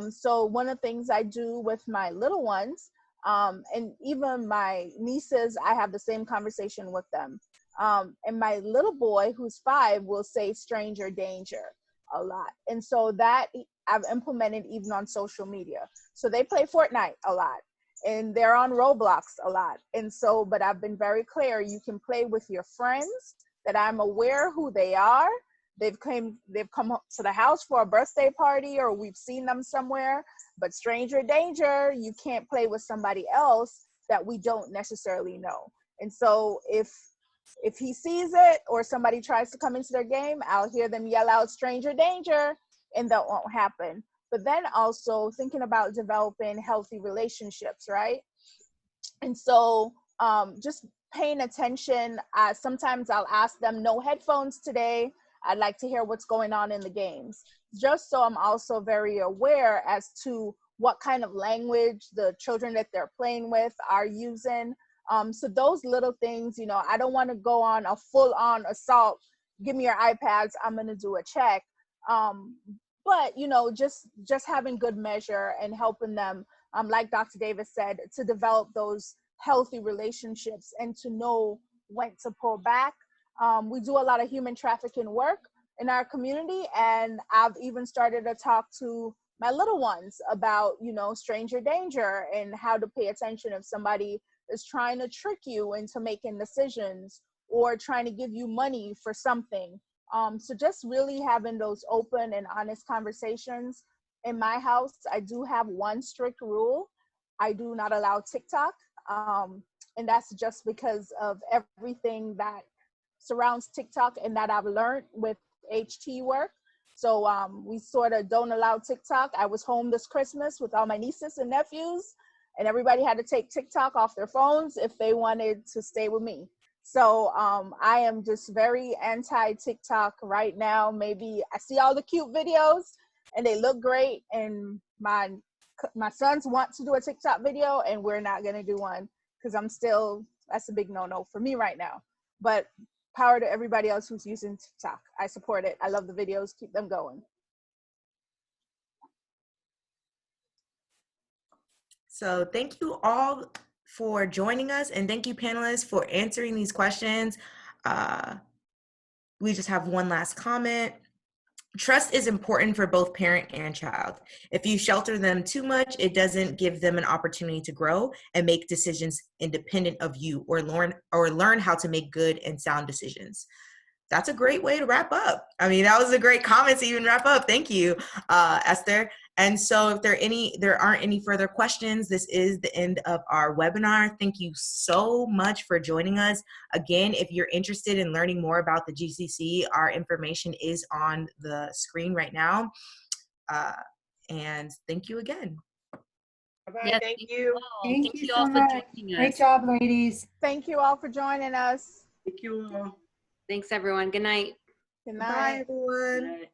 So one of the things I do with my little ones, and even my nieces, I have the same conversation with them. And my little boy, who's 5, will say stranger danger a lot. And so that I've implemented even on social media. So they play Fortnite a lot, and they're on Roblox a lot. And so, but I've been very clear, you can play with your friends, that I'm aware who they are, they've come to the house for a birthday party, or we've seen them somewhere. But stranger danger, you can't play with somebody else that we don't necessarily know. And so if he sees it or somebody tries to come into their game, I'll hear them yell out stranger danger, and that won't happen. But then also thinking about developing healthy relationships, right? And so just paying attention. Sometimes I'll ask them, no headphones today. I'd like to hear what's going on in the games. Just so I'm also very aware as to what kind of language the children that they're playing with are using. So those little things, I don't want to go on a full-on assault. Give me your iPads, I'm going to do a check. But, just having good measure and helping them, like Dr. Davis said, to develop those healthy relationships and to know when to pull back. We do a lot of human trafficking work in our community, and I've even started to talk to my little ones about, stranger danger and how to pay attention if somebody is trying to trick you into making decisions or trying to give you money for something. So just really having those open and honest conversations. In my house, I do have one strict rule. I do not allow TikTok. And that's just because of everything that surrounds TikTok and that I've learned with HT work. So we sort of don't allow TikTok. I was home this Christmas with all my nieces and nephews, and everybody had to take TikTok off their phones if they wanted to stay with me. So I am just very anti-TikTok right now. Maybe I see all the cute videos and they look great, and my sons want to do a TikTok video, and we're not gonna do one because that's a big no-no for me right now. But power to everybody else who's using TikTok. I support it. I love the videos. Keep them going. So thank you all for joining us, and thank you panelists for answering these questions. We just have one last comment. Trust is important for both parent and child. If you shelter them too much, it doesn't give them an opportunity to grow and make decisions independent of you, or learn how to make good and sound decisions. That's a great way to wrap up. I mean, that was a great comment to even wrap up. Thank you, Esther. And so if there aren't any further questions, this is the end of our webinar. Thank you so much for joining us. Again, if you're interested in learning more about the GCC, our information is on the screen right now. And thank you again. Bye-bye. Yes, Thank you. Thank you all so for much. joining us. Great job, ladies. Thank you all for joining us. Thank you all. Thanks, everyone. Good night. Good Bye, night. everyone. Good night.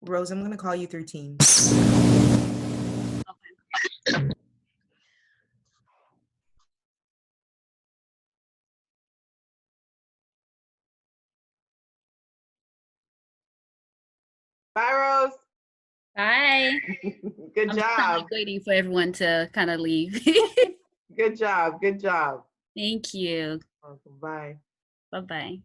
Rose, I'm going to call you through Teams. Bye, Rose. Bye. Good I'm just job. waiting for everyone to kind of leave. Good job. Good job. Thank you. Welcome. Bye. Bye-bye.